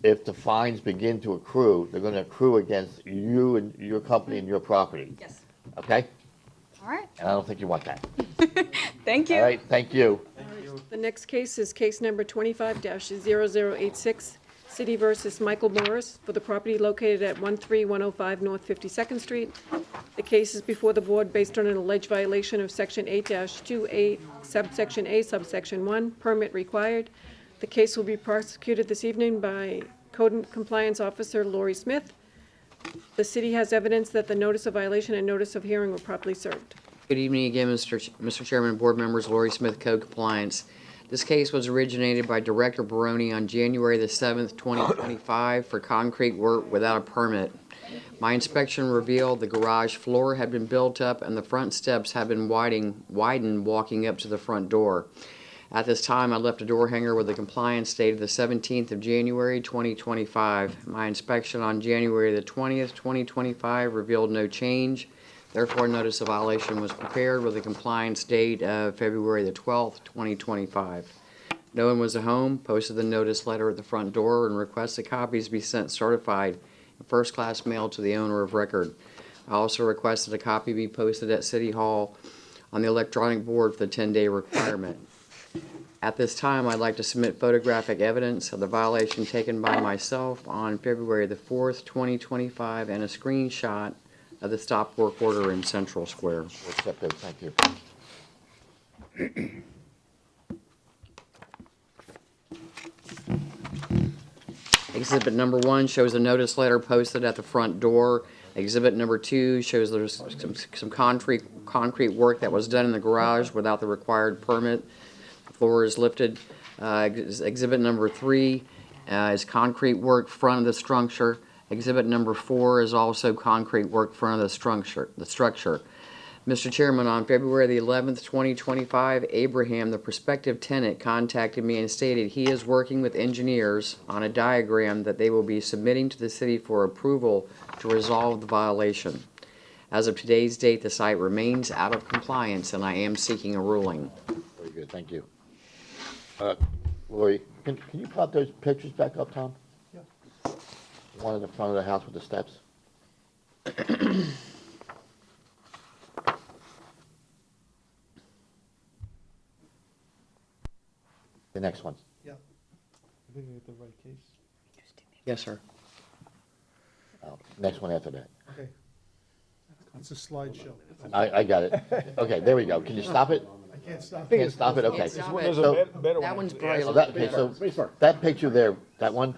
if the fines begin to accrue, they're gonna accrue against you and your company and your property, Yes. okay? All right. And I don't think you want that. Thank you. All right, thank you. The next case is case number 25-0086, City versus Michael Morris, for the property located at 13105 North 52nd Street. The case is before the board based on an alleged violation of Section 8-28, subsection A, subsection 1, permit required. The case will be prosecuted this evening by Code Compliance Officer Lori Smith. The city has evidence that the notice of violation and notice of hearing were properly served. Good evening again, Mr. Chairman, board members, Lori Smith, Code Compliance. This case was originated by Director Baroni on January the 7th, 2025 for concrete work without a permit. My inspection revealed the garage floor had been built up and the front steps had been widened walking up to the front door. At this time, I left a door hanger with a compliance date of the 17th of January, 2025. My inspection on January the 20th, 2025 revealed no change. Therefore, notice of violation was prepared with a compliance date of February the 12th, 2025. No one was at home, posted the notice letter at the front door, and requested copies be sent certified in first-class mail to the owner of record. I also requested a copy be posted at City Hall on the electronic board for the 10-day requirement. At this time, I'd like to submit photographic evidence of the violation taken by myself on February the 4th, 2025, and a screenshot of the stop work order in Central Square. Accepted, thank you. Exhibit number 1 shows a notice letter posted at the front door. Exhibit number 2 shows there's some concrete work that was done in the garage without the required permit. The floor is lifted. Exhibit number 3 is concrete work front of the structure. Exhibit number 4 is also concrete work front of the structure. Mr. Chairman, on February the 11th, 2025, Abraham, the prospective tenant, contacted me and stated he is working with engineers on a diagram that they will be submitting to the city for approval to resolve the violation. As of today's date, the site remains out of compliance, and I am seeking a ruling. Very good, thank you. Lori, can you pop those pictures back up, Tom? Yeah. One in the front of the house with the steps. The next one. Yeah. I think I got the right case. Yes, sir. Next one after that. Okay. It's a slideshow. I got it. Okay, there we go. Can you stop it? I can't stop. Can't stop it, okay. Can't stop it. So- That one's bright. Okay, so that picture there, that one,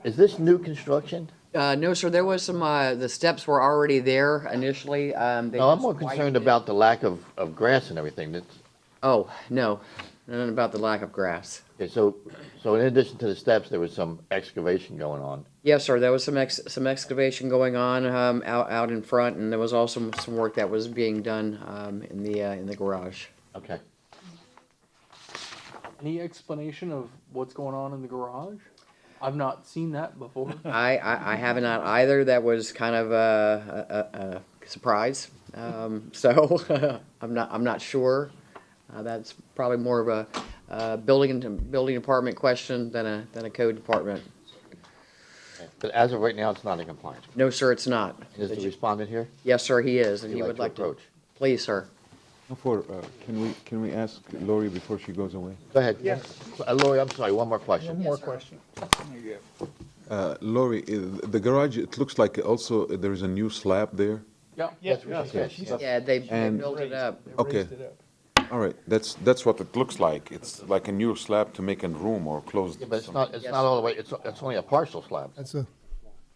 is this new construction? No, sir, there was some, the steps were already there initially. They No, I'm just more widened concerned it. about the lack of grass and everything. That's, Oh, no, nothing about the lack of grass. okay, so in addition to the steps, there was some excavation going on. Yes, sir, there was some excavation going on, out in front, and there was also some work that was being done, in the garage. Okay. Any explanation of what's going on in the garage? I've not seen that before. I have not either. That was kind of a surprise. So I'm not sure. That's probably more of a building department question than a code department. But as of right now, it's not in compliance. No, sir, it's not. Is the respondent here? Yes, sir, he is, and Would he you would like like to to. approach? Please, sir. Can we ask Lori before she goes away? Go ahead. Yes. Lori, I'm sorry, one more question. One more question. Lori, the garage, it looks like also there is a new slab there. Yeah. Yes, Yeah, they And- built it up. Okay. Raised it up. All right, that's what it looks like. It's like a new slab to make a room or close. Yeah, but it's not all the way, it's only a partial slab. That's a.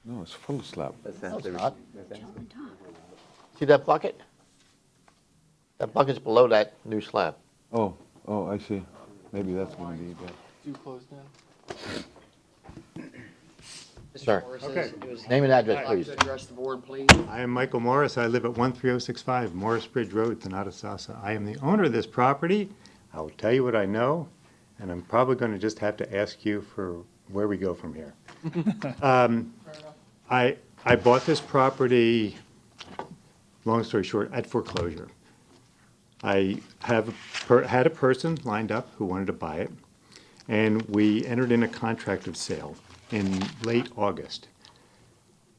No, it's full slab. No, it's not. See that bucket? That bucket's below that new slab. Oh, I see. Maybe that's gonna be that. Do close now. Sir. Okay. Name and address, please. Address the board, please. I am Michael Morris. I live at 13065 Morris Bridge Road, Tonawanda. I am the owner of this property. I will tell you what I know, and I'm probably going to just have to ask you for where we go from here. I bought this property, long story short, at foreclosure. I had a person lined up who wanted to buy it, and we entered in a contract of sale in late August.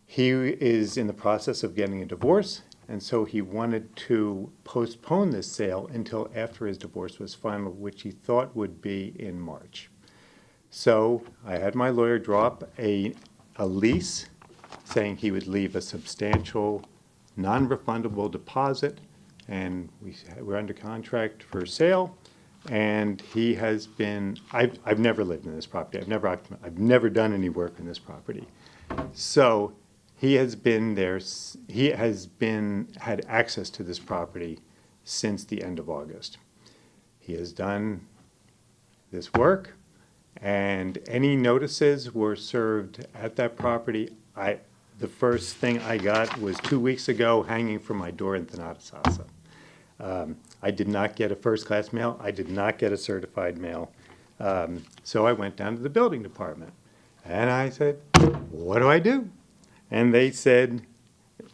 He is in the process of getting a divorce, and so he wanted to postpone this sale until after his divorce was final, which he thought would be in March. So I had my lawyer draw up a lease saying he would leave a substantial, non-refundable deposit, and we're under contract for sale. And he has been, I've never lived in this property. I've never done any work in this property. So he has been there, had access to this property since the end of August. He has done this work, and any notices were served at that property. The first thing I got was 2 weeks ago hanging from my door in Thanatasasa. I did not get a first-class mail. I did not get a certified mail. So I went down to the building department, and I said, what do I do? And they said,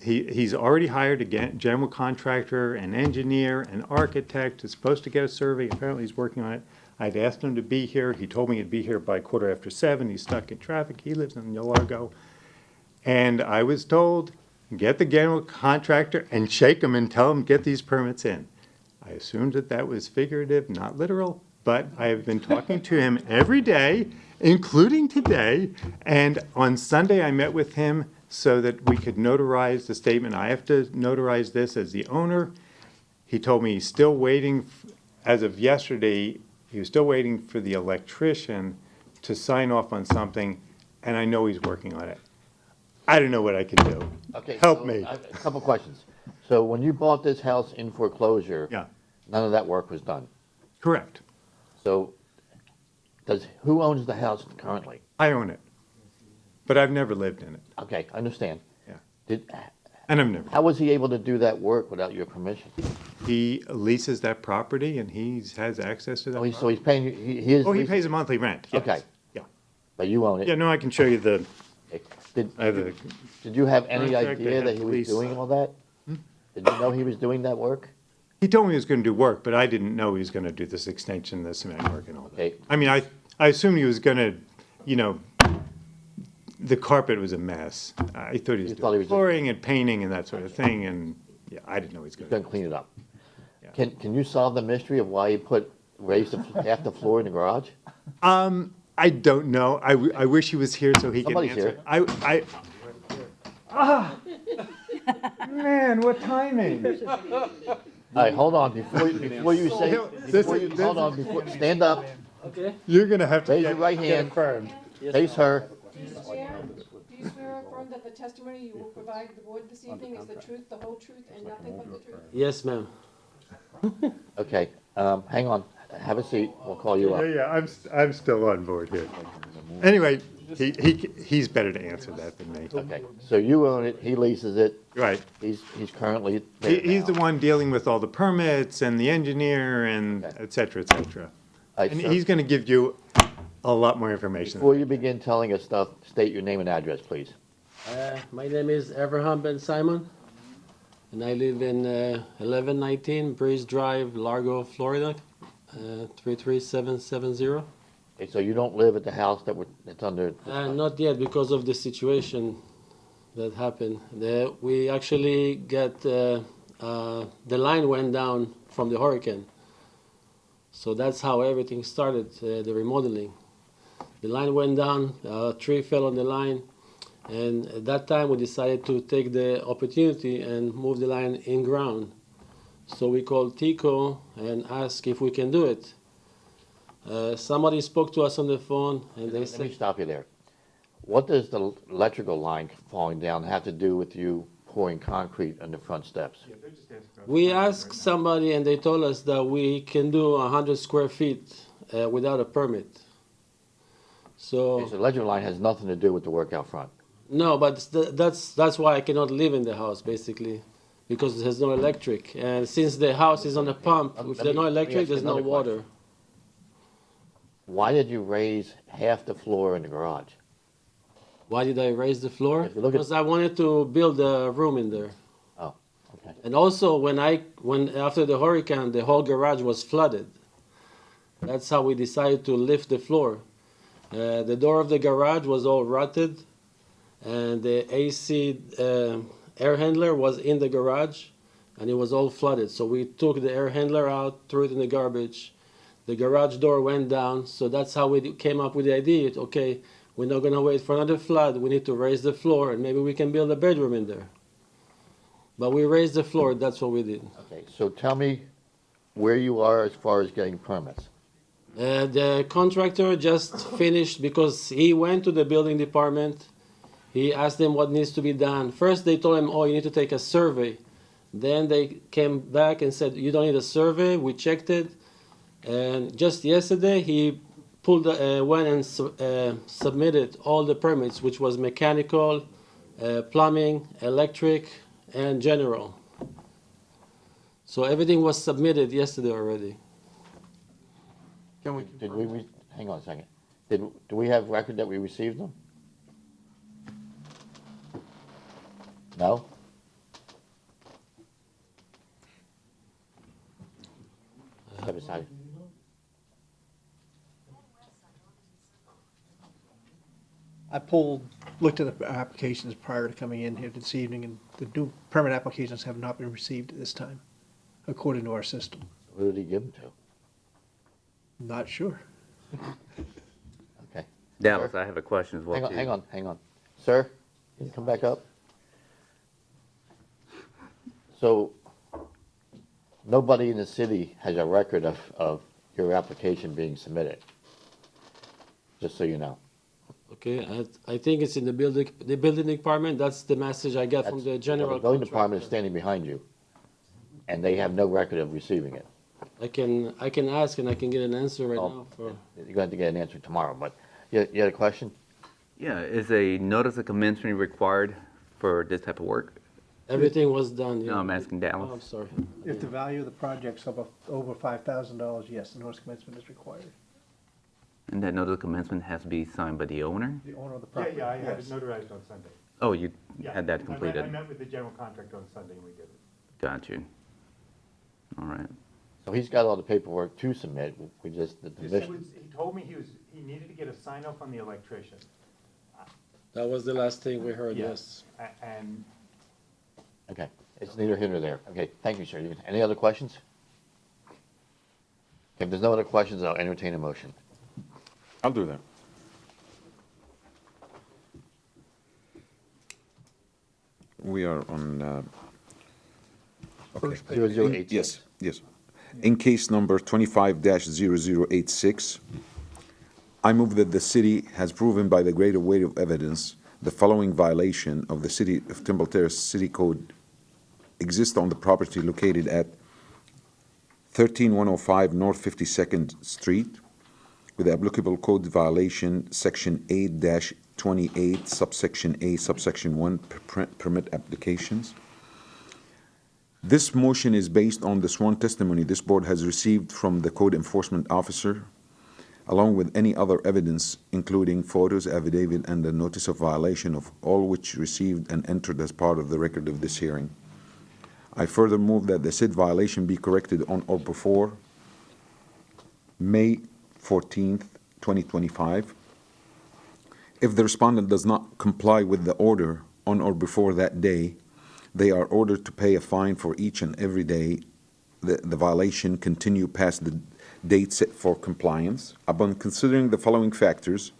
he's already hired a general contractor, an engineer, an architect, is supposed to get a survey. Apparently he's working on it. I'd asked him to be here. He told me he'd be here by 7:15. He's stuck in traffic. He lives in Largo. And I was told, get the general contractor and shake him and tell him get these permits in. I assumed that that was figurative, not literal, but I have been talking to him every day, including today. And on Sunday, I met with him so that we could notarize the statement. I have to notarize this as the owner. He told me he's still waiting, as of yesterday, he was still waiting for the electrician to sign off on something, and I know he's working on it. I don't know what I can do. Okay. Help so me. A couple questions. So when you bought this house in foreclosure, Yeah, none of that work was done. correct. So who owns the house currently? I own it, but I've never lived in it. Okay, I understand. Yeah. And I've never. How was he able to do that work without your permission? He leases that property and he has access to that. Oh, so he's paying you, he is. Oh, he leasing- pays a monthly rent, yes. Okay. Yeah. But you own it? Yeah, no, I can show you the, Did, I have a did you have any contract, idea I that have he was lease. doing all that? Did you know he was doing that work? He told me he was going to do work, but I didn't know he was going to do this extension, the cement work and all that. Okay. I mean, I assumed he was going to, the carpet was a mess. I thought he was You thought he doing was just- flooring and painting and that sort of thing, and yeah, I didn't know he was going He's to. gonna clean it up. Yeah. Can you solve the mystery of why he raised half the floor in the garage? I don't know. I wish he was here so he can Somebody's answer. here. Man, what timing? All right, hold on, before you say, hold on, stand up, You're going to have to raise your right hand, face her. Do you swear or affirm that the testimony you will provide the board this evening is the truth, the whole truth, and nothing but the truth? Yes, ma'am. Okay, hang on, have a seat, we'll call you up. Yeah, I'm still on board here. Anyway, he's better to answer that than me. Okay, so you own it, he leases it, Right. he's currently there He's now. the one dealing with all the permits and the engineer and et cetera, et cetera. All right, And sir, he's going to give you a lot more information. before you begin telling us stuff, state your name and address, please. My name is Abraham Ben Simon, and I live in 1119 Breeze Drive, Largo, Florida, 33770. Okay, so you don't live at the house that's under, Not yet because of the situation that happened. We actually got the line went down from the hurricane. So that's how everything started, the remodeling. The line went down, a tree fell on the line, and at that time we decided to take the opportunity and move the line in ground. So we called Tico and asked if we can do it. Somebody spoke to us on the phone and they let me said, stop you there. What does the electrical line falling down have to do with you pouring concrete on the front steps? we asked somebody and they told us that we can do 100 square feet without a permit. Okay, So, so the electrical line has nothing to do with the work out front. no, but that's why I cannot live in the house basically, because there's no electric. And since the house is on a pump, if there's no let me electric, ask you there's no another water. Why did you raise half the floor in the garage? Why did I raise the floor? If you look at- Because I wanted to build a room in there. Oh, okay. And also, when after the hurricane, the whole garage was flooded. That's how we decided to lift the floor. The door of the garage was all rotted, and the AC air handler was in the garage, and it was all flooded. So we took the air handler out, threw it in the garbage. The garage door went down, so that's how we came up with the idea. Okay, we're not gonna wait for another flood. We need to raise the floor, and maybe we can build a bedroom in there. But we raised the floor. That's what we did. Okay, so tell me where you are as far as getting permits. The contractor just finished because he went to the building department. He asked them what needs to be done. First, they told him, "Oh, you need to take a survey." Then they came back and said, "You don't need a survey." We checked it, and just yesterday he went and submitted all the permits, which was mechanical, plumbing, electric, and general. So everything was submitted yesterday already. Did we, hang on a second. Do we have record that we received them? No? Step aside. I looked at the applications prior to coming in here this evening, and the new permit applications have not been received at this time, according to our system. Who did he give them to? Not sure. Okay. Dallas, I have a question as well, too. Hang on. Sir, can you come back up? So, nobody in the city has a record of your application being submitted, just so you know. Okay, I think it's in the building department. That's the message I got from the general The building contractor. department is standing behind you, and they have no record of receiving it. I can ask and I can get an answer right now. For You're going to have to get an answer tomorrow, but you had a question? Yeah, is a notice of commencement required for this type of work? everything was done. Yeah. No, I'm asking Dallas. Oh, I'm sorry. If the value of the project's over $5,000, yes, the notice commencement is required. And that notice of commencement has to be signed by the owner? The owner of the property. Yeah, I had it yes. notarized on Sunday. Oh, you Yeah. had that I completed? met with the general contractor on Sunday and we did it. Got you. All right. So he's got all the paperwork to submit, we just, the He mission. told me he needed to get a sign off on the electrician. That was the last thing we heard. Yeah. Yes. And Okay, it's neither here nor there. Okay, thank you, sir. Any other questions? If there's no other questions, I'll entertain a motion. I'll do that. We are on, okay. 0086. Yes, yes. In case number 25-0086, I move that the city has proven by the greater weight of evidence the following violation of the City of Temple Terrace City Code exists on the property located at 13105 North 52nd Street with the applicable code violation, Section 8-28, subsection A, subsection 1, permit applications. This motion is based on the sworn testimony this board has received from the code enforcement officer, along with any other evidence, including photos, affidavit, and the notice of violation of all which received and entered as part of the record of this hearing. I further move that the said violation be corrected on or before May 14th, 2025. If the respondent does not comply with the order on or before that day, they are ordered to pay a fine for each and every day the violation continue past the date set for compliance. Upon considering the following factors,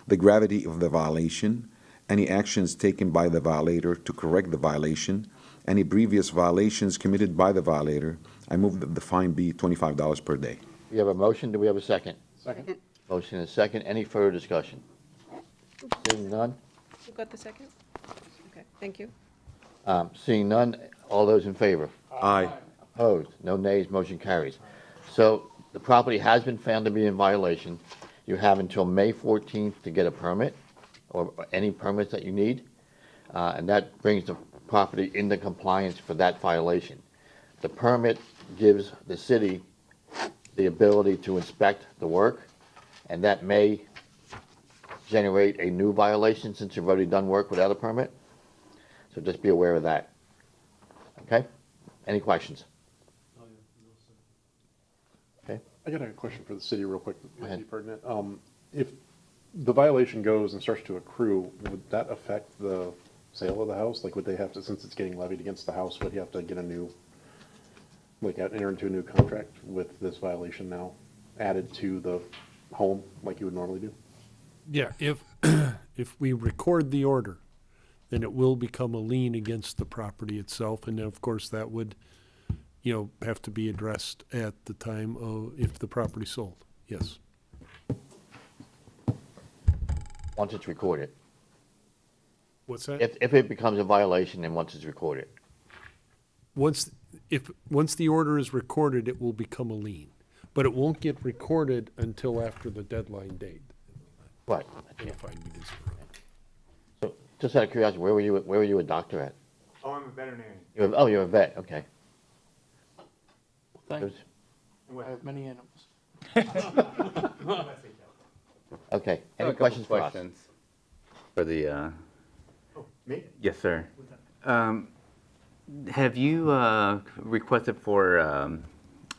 the gravity of the violation, any actions taken by the violator to correct the violation, any previous violations committed by the violator, I move that the fine be $25 per day. We have a motion, do we have a second? Second. Motion is second, any further discussion? Seeing none? Who got the second? Okay, thank you. Seeing none, all those in favor? Aye. Opposed? No nays, motion carries. So the property has been found to be in violation. You have until May 14th to get a permit, or any permits that you need, and that brings the property into compliance for that violation. The permit gives the city the ability to inspect the work, and that may generate a new violation since you've already done work without a permit. So just be aware of that. Okay? Any questions? Okay. I got a question for the city real quick, that might be ahead. pertinent. If the violation goes and starts to accrue, would that affect the sale of the house? Like, would they have to, since it's getting levied against the house, would you have to get a new, like, enter into a new contract with this violation now added to the home like you would normally do? Yeah, if, if we record the order, then it will become a lien against the property itself, and then, of course, that would, you know, have to be addressed at the time of, if the property's sold, yes. Once it's recorded. What's that? If it becomes a violation, then once it's recorded. Once the order is recorded, it will become a lien. but it won't get recorded until after the deadline date. Right. Notified municipal. So, just out of curiosity, where were you a doctor at? Oh, I'm a veterinarian. You're a vet, okay. Thanks. There's- I have many animals. Okay, I have any a couple questions for us? questions for the, Me? yes, sir. Have you requested for a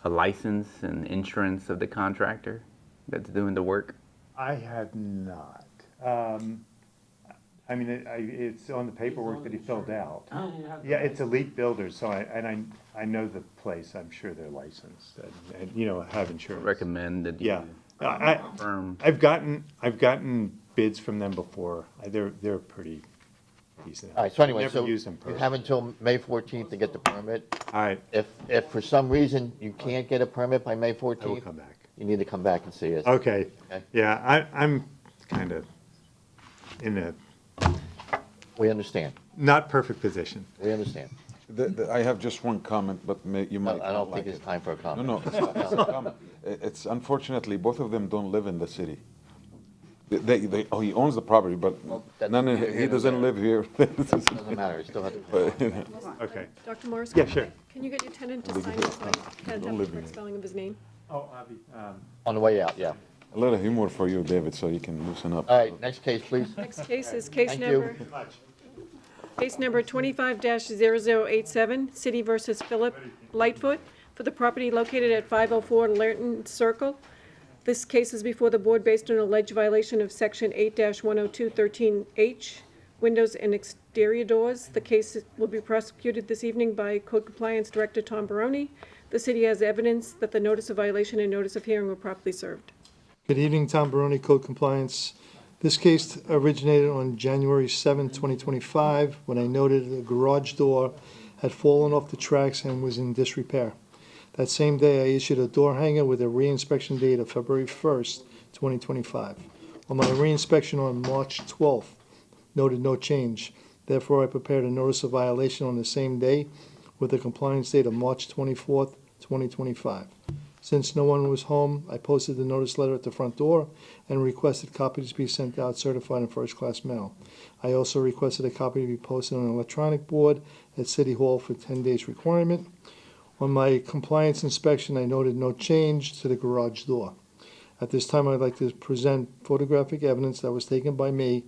license and insurance of the contractor that's doing the work? I have not. I mean, it's on the paperwork that he filled out. Yeah, it's Elite Builders, so I know the place, I'm sure they're licensed and, you know, have insurance. Recommend that you Yeah. confirm. I've gotten bids from them before. They're pretty decent. All right, so anyway, Never so used them you personally. have until May 14th to get the permit. All right, If for some reason you can't get a permit by May 14th. I will come back. You need to come back and see us. Okay, Okay. yeah, I'm kind of in a We understand, not perfect position. we understand. I have just one comment, but you might I not don't like think it's it. time for a comment. No, it's not a comment. It's unfortunately, both of them don't live in the city. He owns the property, but he doesn't live here. Doesn't matter, you still have to. Okay. Dr. Morris? Yeah, sure. Can you get your tenant to sign this? I can't have the correct spelling of his name. Oh, Avi, On the way out, yeah. A little humor for you, David, so you can loosen up. All right, next case, please. Next case is case Thank you. number 25-0087, City versus Philip Lightfoot, for the property located at 504 Lerton Circle. This case is before the board based on alleged violation of Section 8-10213H, windows and exterior doors. The case will be prosecuted this evening by Code Compliance Director Tom Baroni. The city has evidence that the notice of violation and notice of hearing were properly served. Good evening, Tom Baroni, Code Compliance. This case originated on January 7, 2025, when I noted the garage door had fallen off the tracks and was in disrepair. That same day, I issued a door hanger with a reinspection date of February 1st, 2025. On my reinspection on March 12th, noted no change. Therefore, I prepared a notice of violation on the same day with a compliance date of March 24th, 2025. Since no one was home, I posted the notice letter at the front door and requested copies be sent out certified in first-class mail. I also requested a copy be posted on an electronic board at City Hall for 10 days requirement. On my compliance inspection, I noted no change to the garage door. At this time, I'd like to present photographic evidence that was taken by me.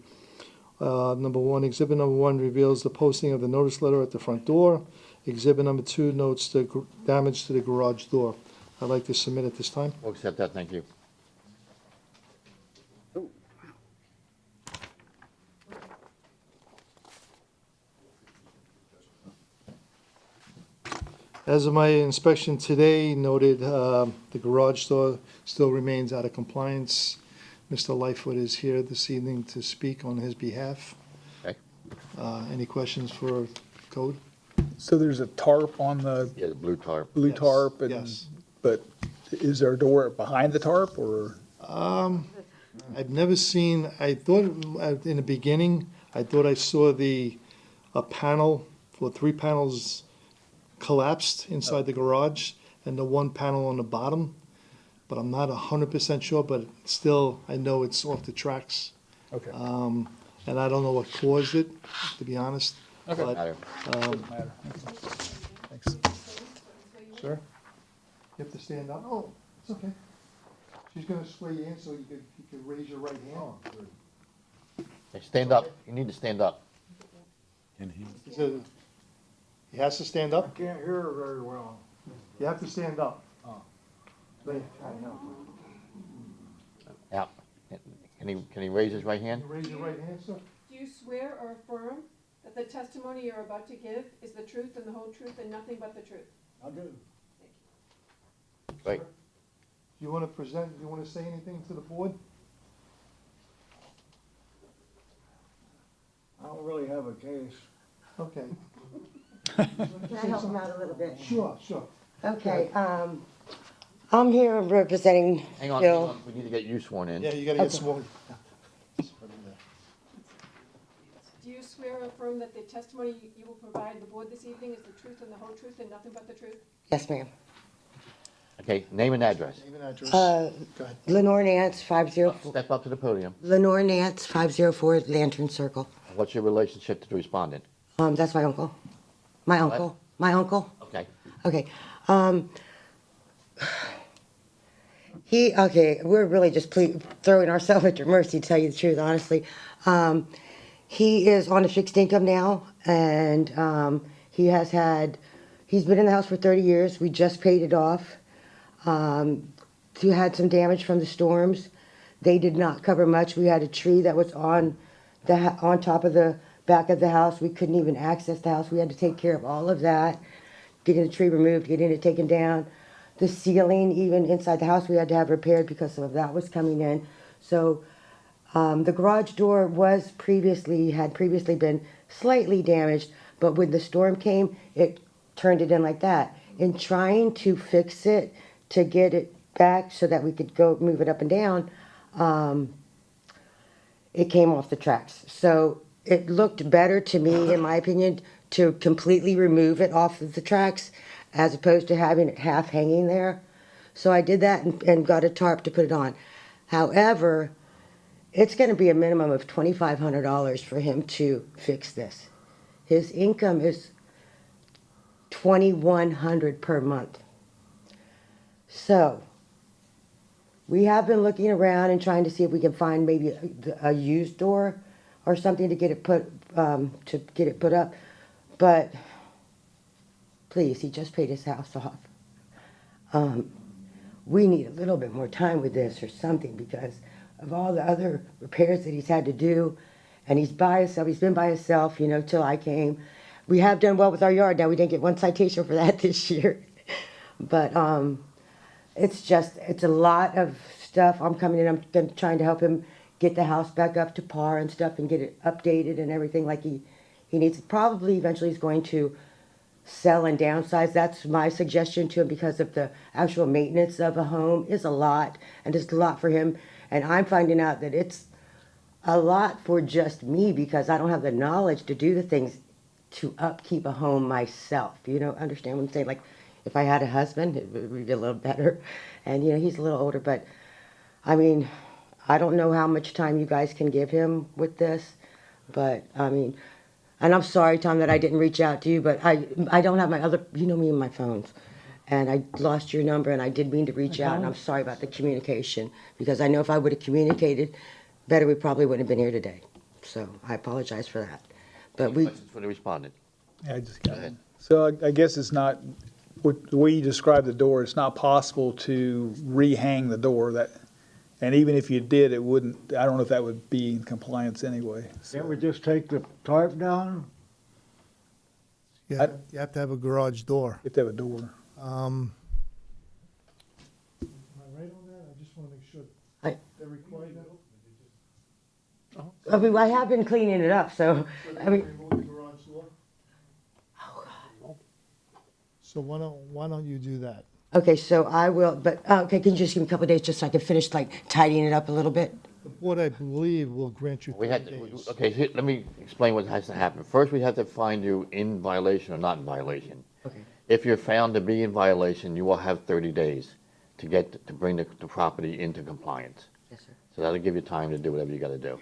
Number one, exhibit number 1 reveals the posting of the notice letter at the front door. Exhibit number 2 notes the damage to the garage door. I'd like to submit at this time. We'll accept that, thank you. As of my inspection today, noted the garage door still remains out of compliance. Mr. Lightfoot is here this evening to speak on his behalf. Okay. Any questions for Code? So there's a tarp on the Yeah, the blue tarp. blue Yes, tarp, and, yes. but is there a door behind the tarp, or? I've never seen, I thought in the beginning, I thought I saw a panel, or 3 panels collapsed inside the garage, and the 1 panel on the bottom, but I'm not 100% sure, but still, I know it's off the tracks. Okay. And I don't know what caused it, to be honest. Okay. But, Matter. Doesn't matter. Thanks. Sir? You have to stand up. Oh, it's okay. She's gonna sway you in so you could raise your right hand. Hey, stand up, you need to stand up. He has to stand up? Can't hear her very well. You have to stand up. Yeah. Can he raise his right hand? Raise your right hand, sir. Do you swear or affirm that the testimony you're about to give is the truth and the whole truth and nothing but the truth? I do. Great. Do you want to present, do you want to say anything to the board? I don't really have a case. Okay. Can I help him out a little bit? Sure. Okay, I'm here representing Hang on, Bill. we need to get you sworn in. Yeah, you gotta get sworn. Do you swear or affirm that the testimony you will provide the board this evening is the truth and the whole truth and nothing but the truth? Yes, ma'am. Okay, name and address. Name and address. Uh, Go ahead. Lenore Nance, 504, Step up to the podium. Lenore Nance, 504 Lantern Circle. What's your relationship to the respondent? That's my uncle. My What? uncle. My uncle. Okay. Okay. We're really just throwing ourselves at your mercy, to tell you the truth, honestly. He is on a fixed income now, and he's been in the house for 30 years. We just paid it off. He had some damage from the storms. They did not cover much. We had a tree that was on top of the back of the house. We couldn't even access the house. We had to take care of all of that, getting the tree removed, getting it taken down. The ceiling, even inside the house, we had to have repaired because some of that was coming in. So the garage door had previously been slightly damaged, but when the storm came, it turned it in like that. In trying to fix it, to get it back so that we could go move it up and down, it came off the tracks. So it looked better to me, in my opinion, to completely remove it off of the tracks as opposed to having it half hanging there. So I did that and got a tarp to put it on. However, it's going to be a minimum of $2,500 for him to fix this. His income is $2,100 per month. So we have been looking around and trying to see if we can find maybe a used door or something to get it put up. But please, he just paid his house off. We need a little bit more time with this or something because of all the other repairs that he's had to do. And he's by himself. He's been by himself, till I came. We have done well with our yard. Now, we didn't get one citation for that this year. But it's a lot of stuff. I'm coming in, I'm trying to help him get the house back up to par and stuff and get it updated and everything like he needs. Probably eventually he's going to sell and downsize. That's my suggestion to him because of the actual maintenance of a home is a lot, and it's a lot for him. And I'm finding out that it's a lot for just me because I don't have the knowledge to do the things to upkeep a home myself. Understand what I'm saying? Like, if I had a husband, it would be a little better. And, he's a little older, but, I mean, I don't know how much time you guys can give him with this, but, I mean, and I'm sorry, Tom, that I didn't reach out to you, but I don't have my other, me and my phones. And I lost your number, and I did mean to reach out, and I'm sorry about the communication, because I know if I would have communicated better, we probably wouldn't have been here today. So I apologize for that. But Questions for the respondent? I just got it. So I guess it's not, the way you described the door, it's not possible to rehang the door. And even if you did, it wouldn't, I don't know if that would be in compliance anyway. Can't we just take the tarp down? Yeah, you have to have a garage door. If they have a door. Am I right on that? I just want to make sure they're required that. I mean, I have been cleaning it up, so, I mean, Remove the garage door? So why don't you do that? okay, so I will, but, okay, can you just give me a couple of days just so I can finish, tidying it up a little bit? The board, I believe, will grant you 30 days. Okay, let me explain what has to happen. First, we have to find you in violation or not in violation. Okay. If you're found to be in violation, you will have 30 days to bring the property into compliance. Yes, sir. So that'll give you time to do whatever you gotta do.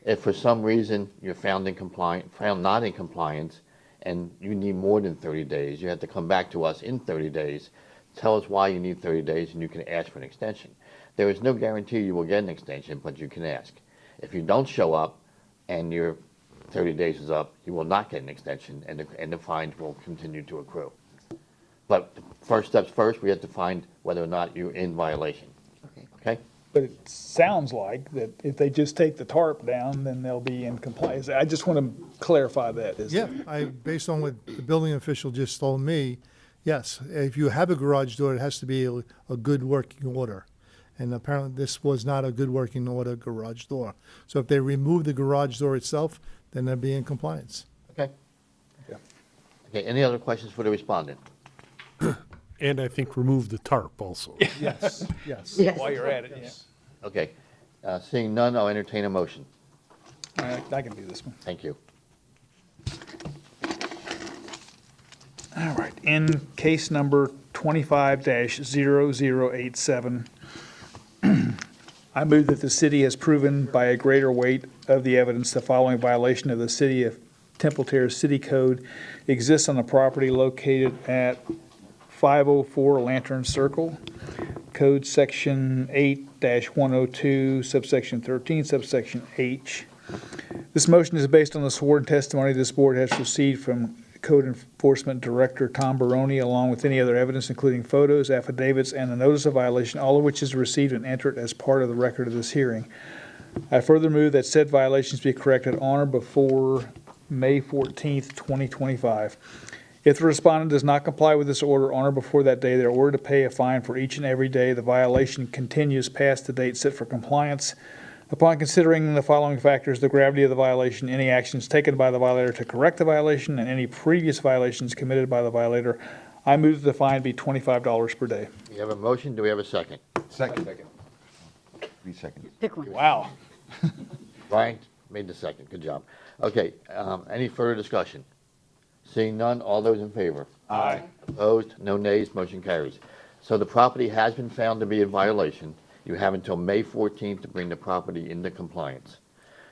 If for some reason you're found not in compliance, and you need more than 30 days, you have to come back to us in 30 days, tell us why you need 30 days, and you can ask for an extension. There is no guarantee you will get an extension, but you can ask. If you don't show up and your 30 days is up, you will not get an extension, and the fines will continue to accrue. But first steps first, we have to find whether or not you're in violation. Okay. Okay? But it sounds like that if they just take the tarp down, then they'll be in compliance. I just want to clarify that. Yeah, based on what the building official just told me, yes, if you have a garage door, it has to be a good working order. And apparently this was not a good working order garage door. So if they remove the garage door itself, then they'll be in compliance. Okay. Okay, any other questions for the respondent? And I think remove the tarp also. Yes, yes. Yes. While you're at it, yeah. Okay, seeing none, I'll entertain a motion. All right, I can do this one. Thank you. All right, in case number 25-0087. I move that the city has proven by a greater weight of the evidence the following violation of the City of Temple Terrace City Code exists on the property located at 504 Lantern Circle, Code Section 8-102, subsection 13, subsection H. This motion is based on the sworn testimony this board has received from Code Enforcement Director Tom Baroni, along with any other evidence, including photos, affidavits, and the notice of violation, all of which is received and entered as part of the record of this hearing. I further move that said violations be corrected on or before May 14th, 2025. If the respondent does not comply with this order on or before that day, they are ordered to pay a fine for each and every day the violation continues past the date set for compliance. Upon considering the following factors, the gravity of the violation, any actions taken by the violator to correct the violation, and any previous violations committed by the violator, I move that the fine be $25 per day. We have a motion, do we have a second? Second. 3 seconds. Pick one. Wow. Brian made the second, good job. Okay, any further discussion? Seeing none, all those in favor? Aye. Opposed? No nays, motion carries. So the property has been found to be in violation. You have until May 14th to bring the property into compliance.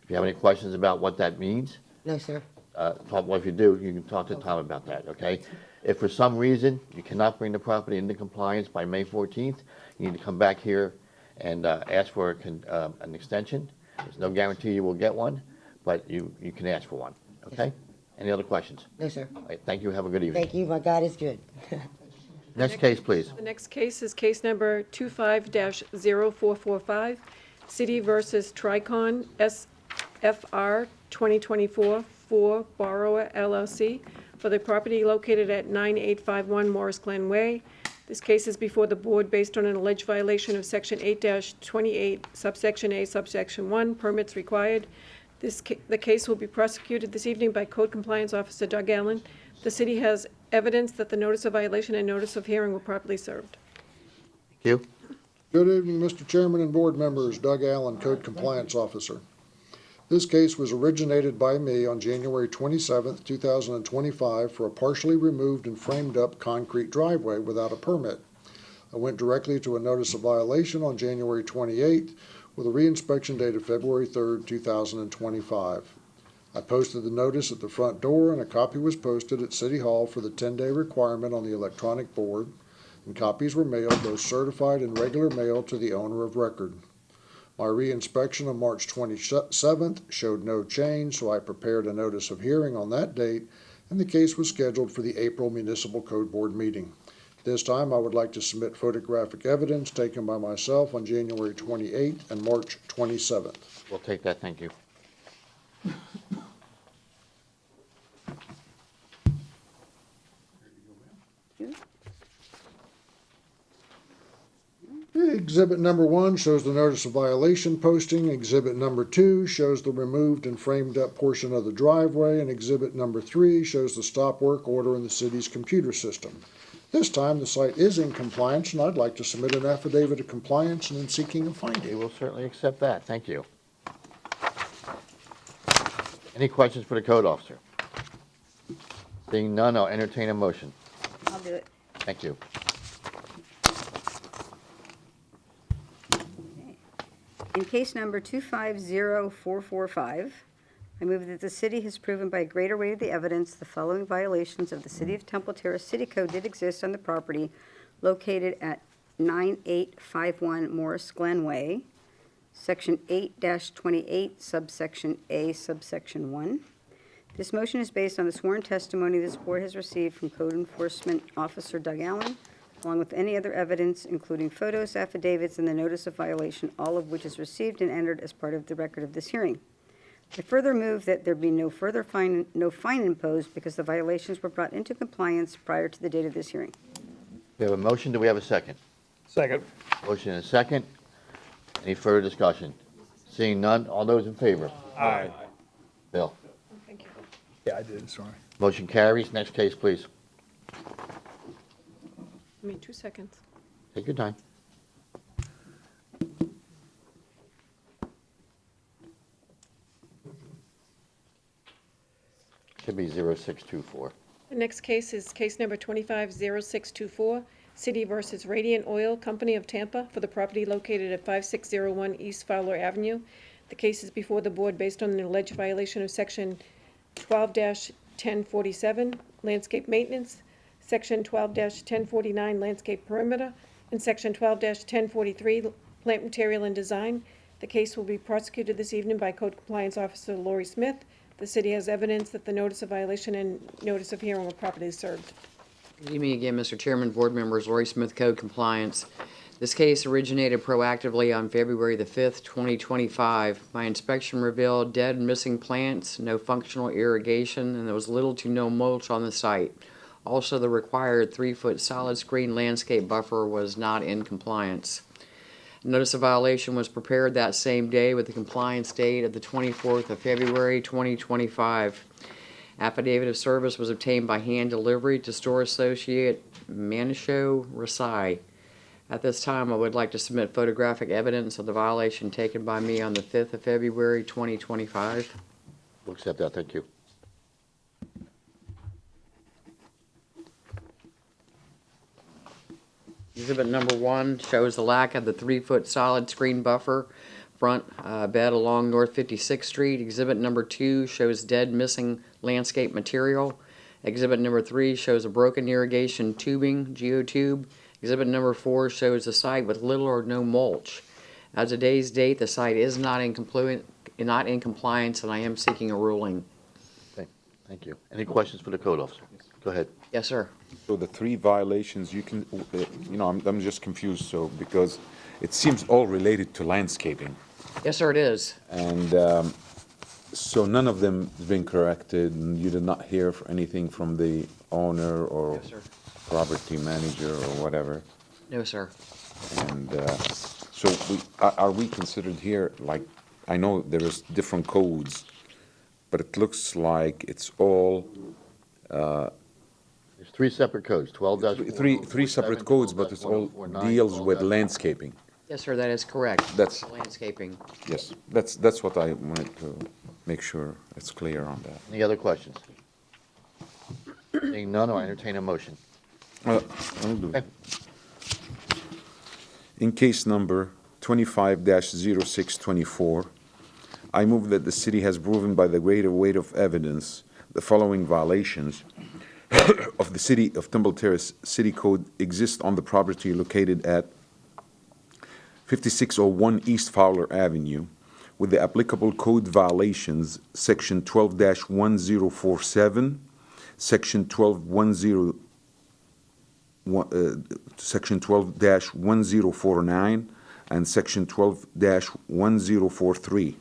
If you have any questions about what that means, No, sir. well, if you do, you can talk to Tom about that, okay? If for some reason you cannot bring the property into compliance by May 14th, you need to come back here and ask for an extension. There's no guarantee you will get one, but you can ask for one, okay? Any other questions? No, sir. All right, thank you, have a good evening. Thank you. My God is good. Next case, please. The next case is case number 25-0445, City versus Tricon SFR 2024-4 Borrower LLC for the property located at 9851 Morris Glen Way. This case is before the board based on an alleged violation of Section 8-28, subsection A, subsection 1, permits required. The case will be prosecuted this evening by Code Compliance Officer Doug Allen. The city has evidence that the notice of violation and notice of hearing were properly served. Thank you. Good evening, Mr. Chairman and board members. Doug Allen, Code Compliance Officer. This case was originated by me on January 27th, 2025 for a partially removed and framed up concrete driveway without a permit. I went directly to a notice of violation on January 28th with a reinspection date of February 3rd, 2025. I posted the notice at the front door, and a copy was posted at City Hall for the 10-day requirement on the electronic board, and copies were mailed, both certified and regular mail, to the owner of record. My reinspection on March 27th showed no change, so I prepared a notice of hearing on that date, and the case was scheduled for the April Municipal Code Board meeting. This time, I would like to submit photographic evidence taken by myself on January 28th and March 27th. We'll take that, thank you. Exhibit number 1 shows the notice of violation posting. Exhibit number 2 shows the removed and framed up portion of the driveway. And exhibit number 3 shows the stop work order in the city's computer system. This time, the site is in compliance, and I'd like to submit an affidavit of compliance and in seeking a We finding. will certainly accept that, thank you. Any questions for the code officer? Seeing none, I'll entertain a motion. I'll do it. Thank you. In case number 250445, I move that the city has proven by a greater weight of the evidence the following violations of the City of Temple Terrace City Code did exist on the property located at 9851 Morris Glen Way, Section 8-28, subsection A, subsection 1. This motion is based on the sworn testimony this board has received from Code Enforcement Officer Doug Allen, along with any other evidence, including photos, affidavits, and the notice of violation, all of which is received and entered as part of the record of this hearing. I further move that there be no fine imposed because the violations were brought into compliance prior to the date of this hearing. We have a motion, do we have a second? Second. Motion and a second. Any further discussion? Seeing none, all those in favor? Aye. Bill? Thank you. Yeah, I did, sorry. Motion carries. Next case, please. 2 seconds. Take your time. Should be 0624. The next case is case number 250624, City versus Radiant Oil Company of Tampa for the property located at 5601 East Fowler Avenue. The case is before the board based on an alleged violation of Section 12-1047, landscape maintenance, Section 12-1049, landscape perimeter, and Section 12-1043, plant material and design. The case will be prosecuted this evening by Code Compliance Officer Lori Smith. The city has evidence that the notice of violation and notice of hearing were properly served. Good evening again, Mr. Chairman, board members, Lori Smith, Code Compliance. This case originated proactively on February the 5th, 2025. My inspection revealed dead and missing plants, no functional irrigation, and there was little to no mulch on the site. Also, the required 3-foot solid screen landscape buffer was not in compliance. Notice of violation was prepared that same day with the compliance date of the 24th of February, 2025. Affidavit of service was obtained by hand delivery to store associate Manisho Rasai. At this time, I would like to submit photographic evidence of the violation taken by me on the 5th of February, 2025. We'll accept that, thank you. Exhibit number 1 shows the lack of the 3-foot solid screen buffer front bed along North 56th Street. Exhibit number 2 shows dead missing landscape material. Exhibit number 3 shows a broken irrigation tubing, geotube. Exhibit number 4 shows the site with little or no mulch. As of today's date, the site is not in compliance, and I am seeking a ruling. Okay, thank you. Any questions for the code officer? Go ahead. Yes, sir. So the 3 violations, you can, I'm just confused, so, because it seems all related to landscaping. Yes, sir, it is. And so none of them has been corrected, and you did not hear anything from the owner or Yes, sir. property manager or whatever. No, sir. And so are we considered here, like, I know there is different codes, but it looks like it's all, There's 3 separate codes, 12-. three separate codes, but it's all deals with landscaping. Yes, sir, that is correct. That's- Landscaping. Yes, that's what I wanted to make sure it's clear on that. Any other questions? Seeing none, I entertain a motion. I'll do it. In case number 25-0624, I move that the city has proven by the greater weight of evidence the following violations of the City of Temple Terrace City Code exist on the property located at 5601 East Fowler Avenue, with the applicable code violations, Section 12-1047, Section 12-1049, and Section 12-1043.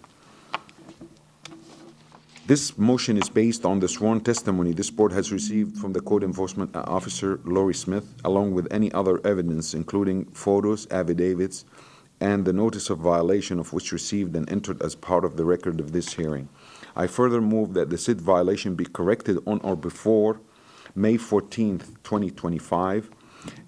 This motion is based on the sworn testimony this board has received from the Code Enforcement Officer, Lori Smith, along with any other evidence, including photos, affidavits, and the notice of violation of which received and entered as part of the record of this hearing. I further move that the said violation be corrected on or before May 14th, 2025.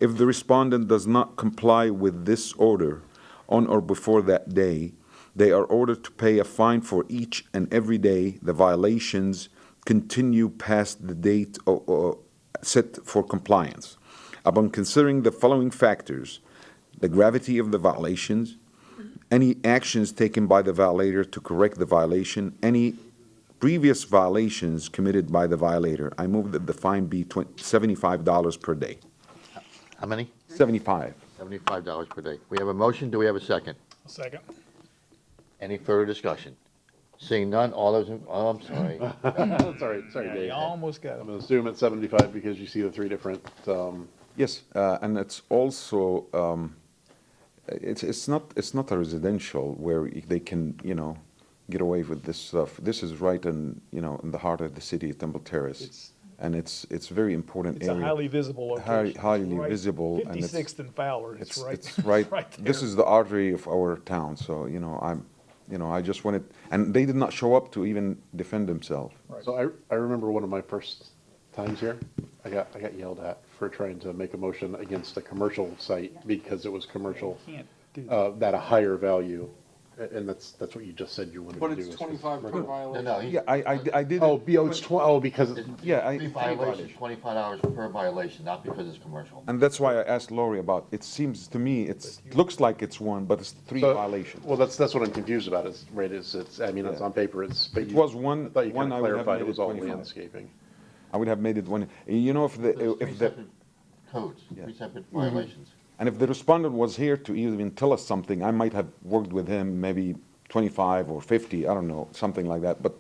If the respondent does not comply with this order on or before that day, they are ordered to pay a fine for each and every day the violations continue past the date set for compliance. Upon considering the following factors: the gravity of the violations, any actions taken by the violator to correct the violation, any previous violations committed by the violator, I move that the fine be $75 per day. How many? 75. $75 per day. We have a motion, do we have a second? Second. Any further discussion? Seeing none, all those, oh, I'm sorry. Sorry, Yeah, Dave. you almost got I'm it. gonna assume it's 75 because you see the 3 different, Yes, and it's also, it's not a residential where they can, get away with this stuff. This is right in, in the heart of the city of Temple Terrace. And it's very important It's area. a highly visible location. Highly Right- visible. And it's 56th and Fowler, it's right, It's right, right this there. is the artery of our town, so, I just wanted, and they did not show up to even defend themselves. So I remember one of my first times here, I got yelled at for trying to make a motion against a commercial site because it was commercial, Can't do at a higher value. And that's what you just said you wanted But to do. it's is- 25 per violation. No, Yeah, I did. Oh, because, Yeah, Three violations, 25 hours per violation, not because it's commercial. And that's why I asked Lori about, it seems to me, it looks like it's one, but it's three So- violations. well, that's what I'm confused about, is, right, it's, I mean, it's Yeah. on paper, it's, but It you. was one- I thought you one kind I of would have clarified made it was it all 25. landscaping. I would have made it one, you know, There's three separate codes, Yeah. three separate violations. and if the respondent was here to even tell us something, I might have worked with him maybe 25 or 50, I don't know, something like that. But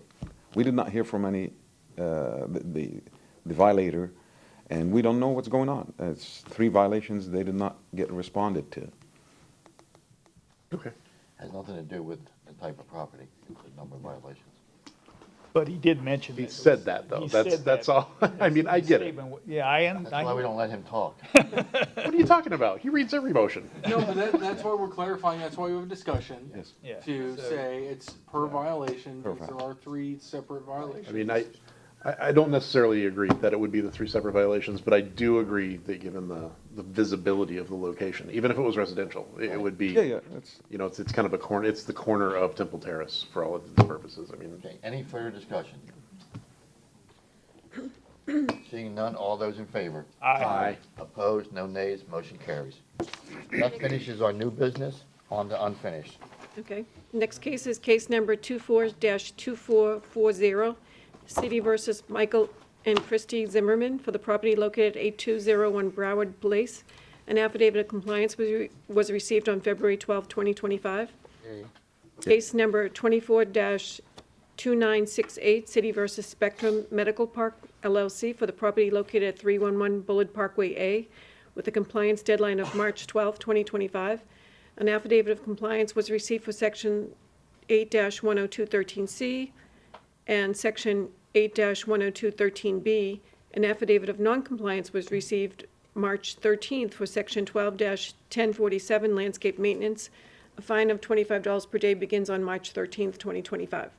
we did not hear from any, the violator, and we don't know what's going on. It's three violations they did not get responded to. Okay. Has nothing to do with the type of property, it's the number of violations. But he did mention. He that it said was- that, though. he That's- said that's that. all. I mean, I His get it. statement wa- Yeah, I am. That's why we don't let him talk. What are you talking about? He reads every motion. No, but that's why we're clarifying, that's why we have a discussion. Yes. Yeah. To So- say it's per violation, because Perfect. there are three separate violations. I mean, I don't necessarily agree that it would be the three separate violations, but I do agree that given the visibility of the location, even if it was residential, it would be. Yeah, yeah, that's, You know, it's kind of a corner, it's the corner of Temple Terrace for all of the purposes, I mean. Okay, any further discussion? Seeing none, all those in favor? Aye. Opposed, no nays, motion carries. That finishes our new business, on to unfinished. Okay. Next case is case number 24-2440, City versus Michael and Christy Zimmerman for the property located at 8201 Broward Place. An affidavit of compliance was received on February 12, 2025. Case number 24-2968, City versus Spectrum Medical Park LLC for the property located at 311 Bullard Parkway A with a compliance deadline of March 12, 2025. An affidavit of compliance was received for Section 8-10213C and Section 8-10213B. An affidavit of noncompliance was received March 13th for Section 12-1047 landscape maintenance. A fine of $25 per day begins on March 13th, 2025.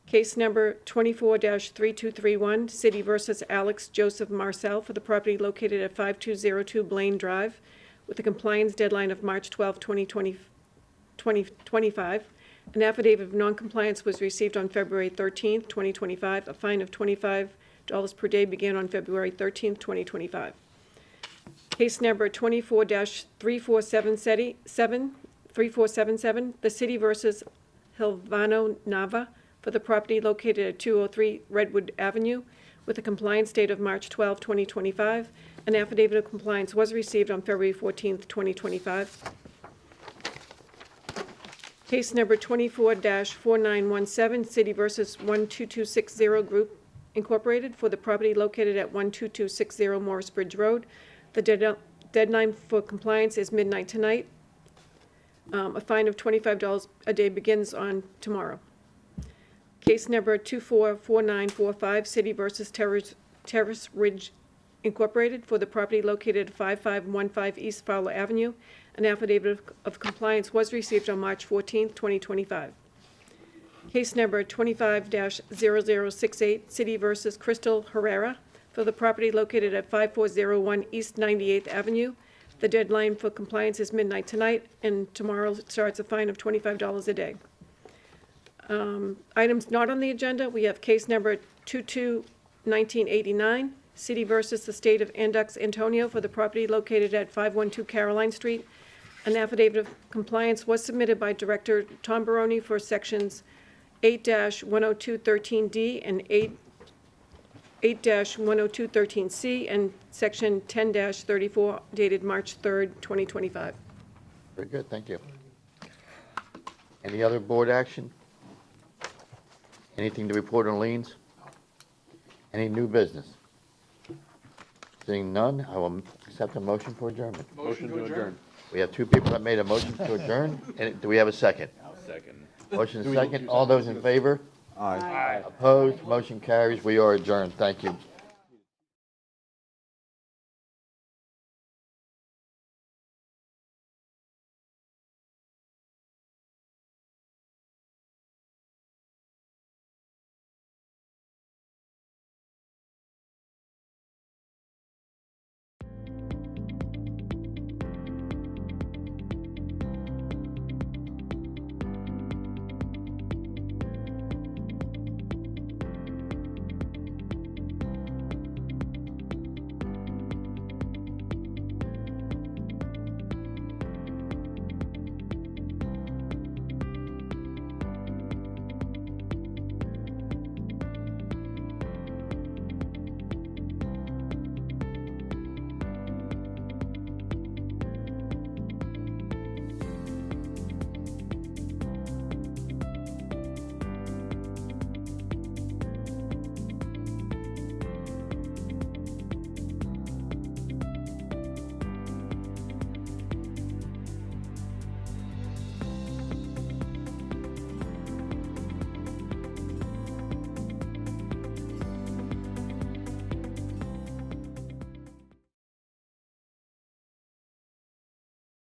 Case number 24-3231, City versus Alex Joseph Marcel for the property located at 5202 Blaine Drive with a compliance deadline of March 12, 2025. An affidavit of noncompliance was received on February 13th, 2025. A fine of $25 per day began on February 13th, 2025. Case number 24-3477, the City versus Hilvano Nava for the property located at 203 Redwood Avenue with a compliance date of March 12, 2025. An affidavit of compliance was received on February 14th, 2025. Case number 24-4917, City versus 12260 Group Incorporated for the property located at 12260 Morris Bridge Road. The deadline for compliance is midnight tonight. A fine of $25 a day begins on tomorrow. Case number 244945, City versus Terrace Ridge Incorporated for the property located at 5515 East Fowler Avenue. An affidavit of compliance was received on March 14th, 2025. Case number 25-0068, City versus Crystal Herrera for the property located at 5401 East 98th Avenue. The deadline for compliance is midnight tonight, and tomorrow starts a fine of $25 a day. Items not on the agenda, we have case number 22-1989, City versus the State of Andux Antonio for the property located at 512 Caroline Street. An affidavit of compliance was submitted by Director Tom Baroni for sections 8-10213D and 8-10213C and section 10-34 dated March 3rd, 2025. Very good, thank you. Any other board action? Anything to report on liens? Any new business? Seeing none, I will accept a motion for adjournment. Motion to adjourn. We have two people that made a motion to adjourn, and do we have a second? Second. Motion second, all those in favor? aye. Opposed, motion carries, we are adjourned, thank you.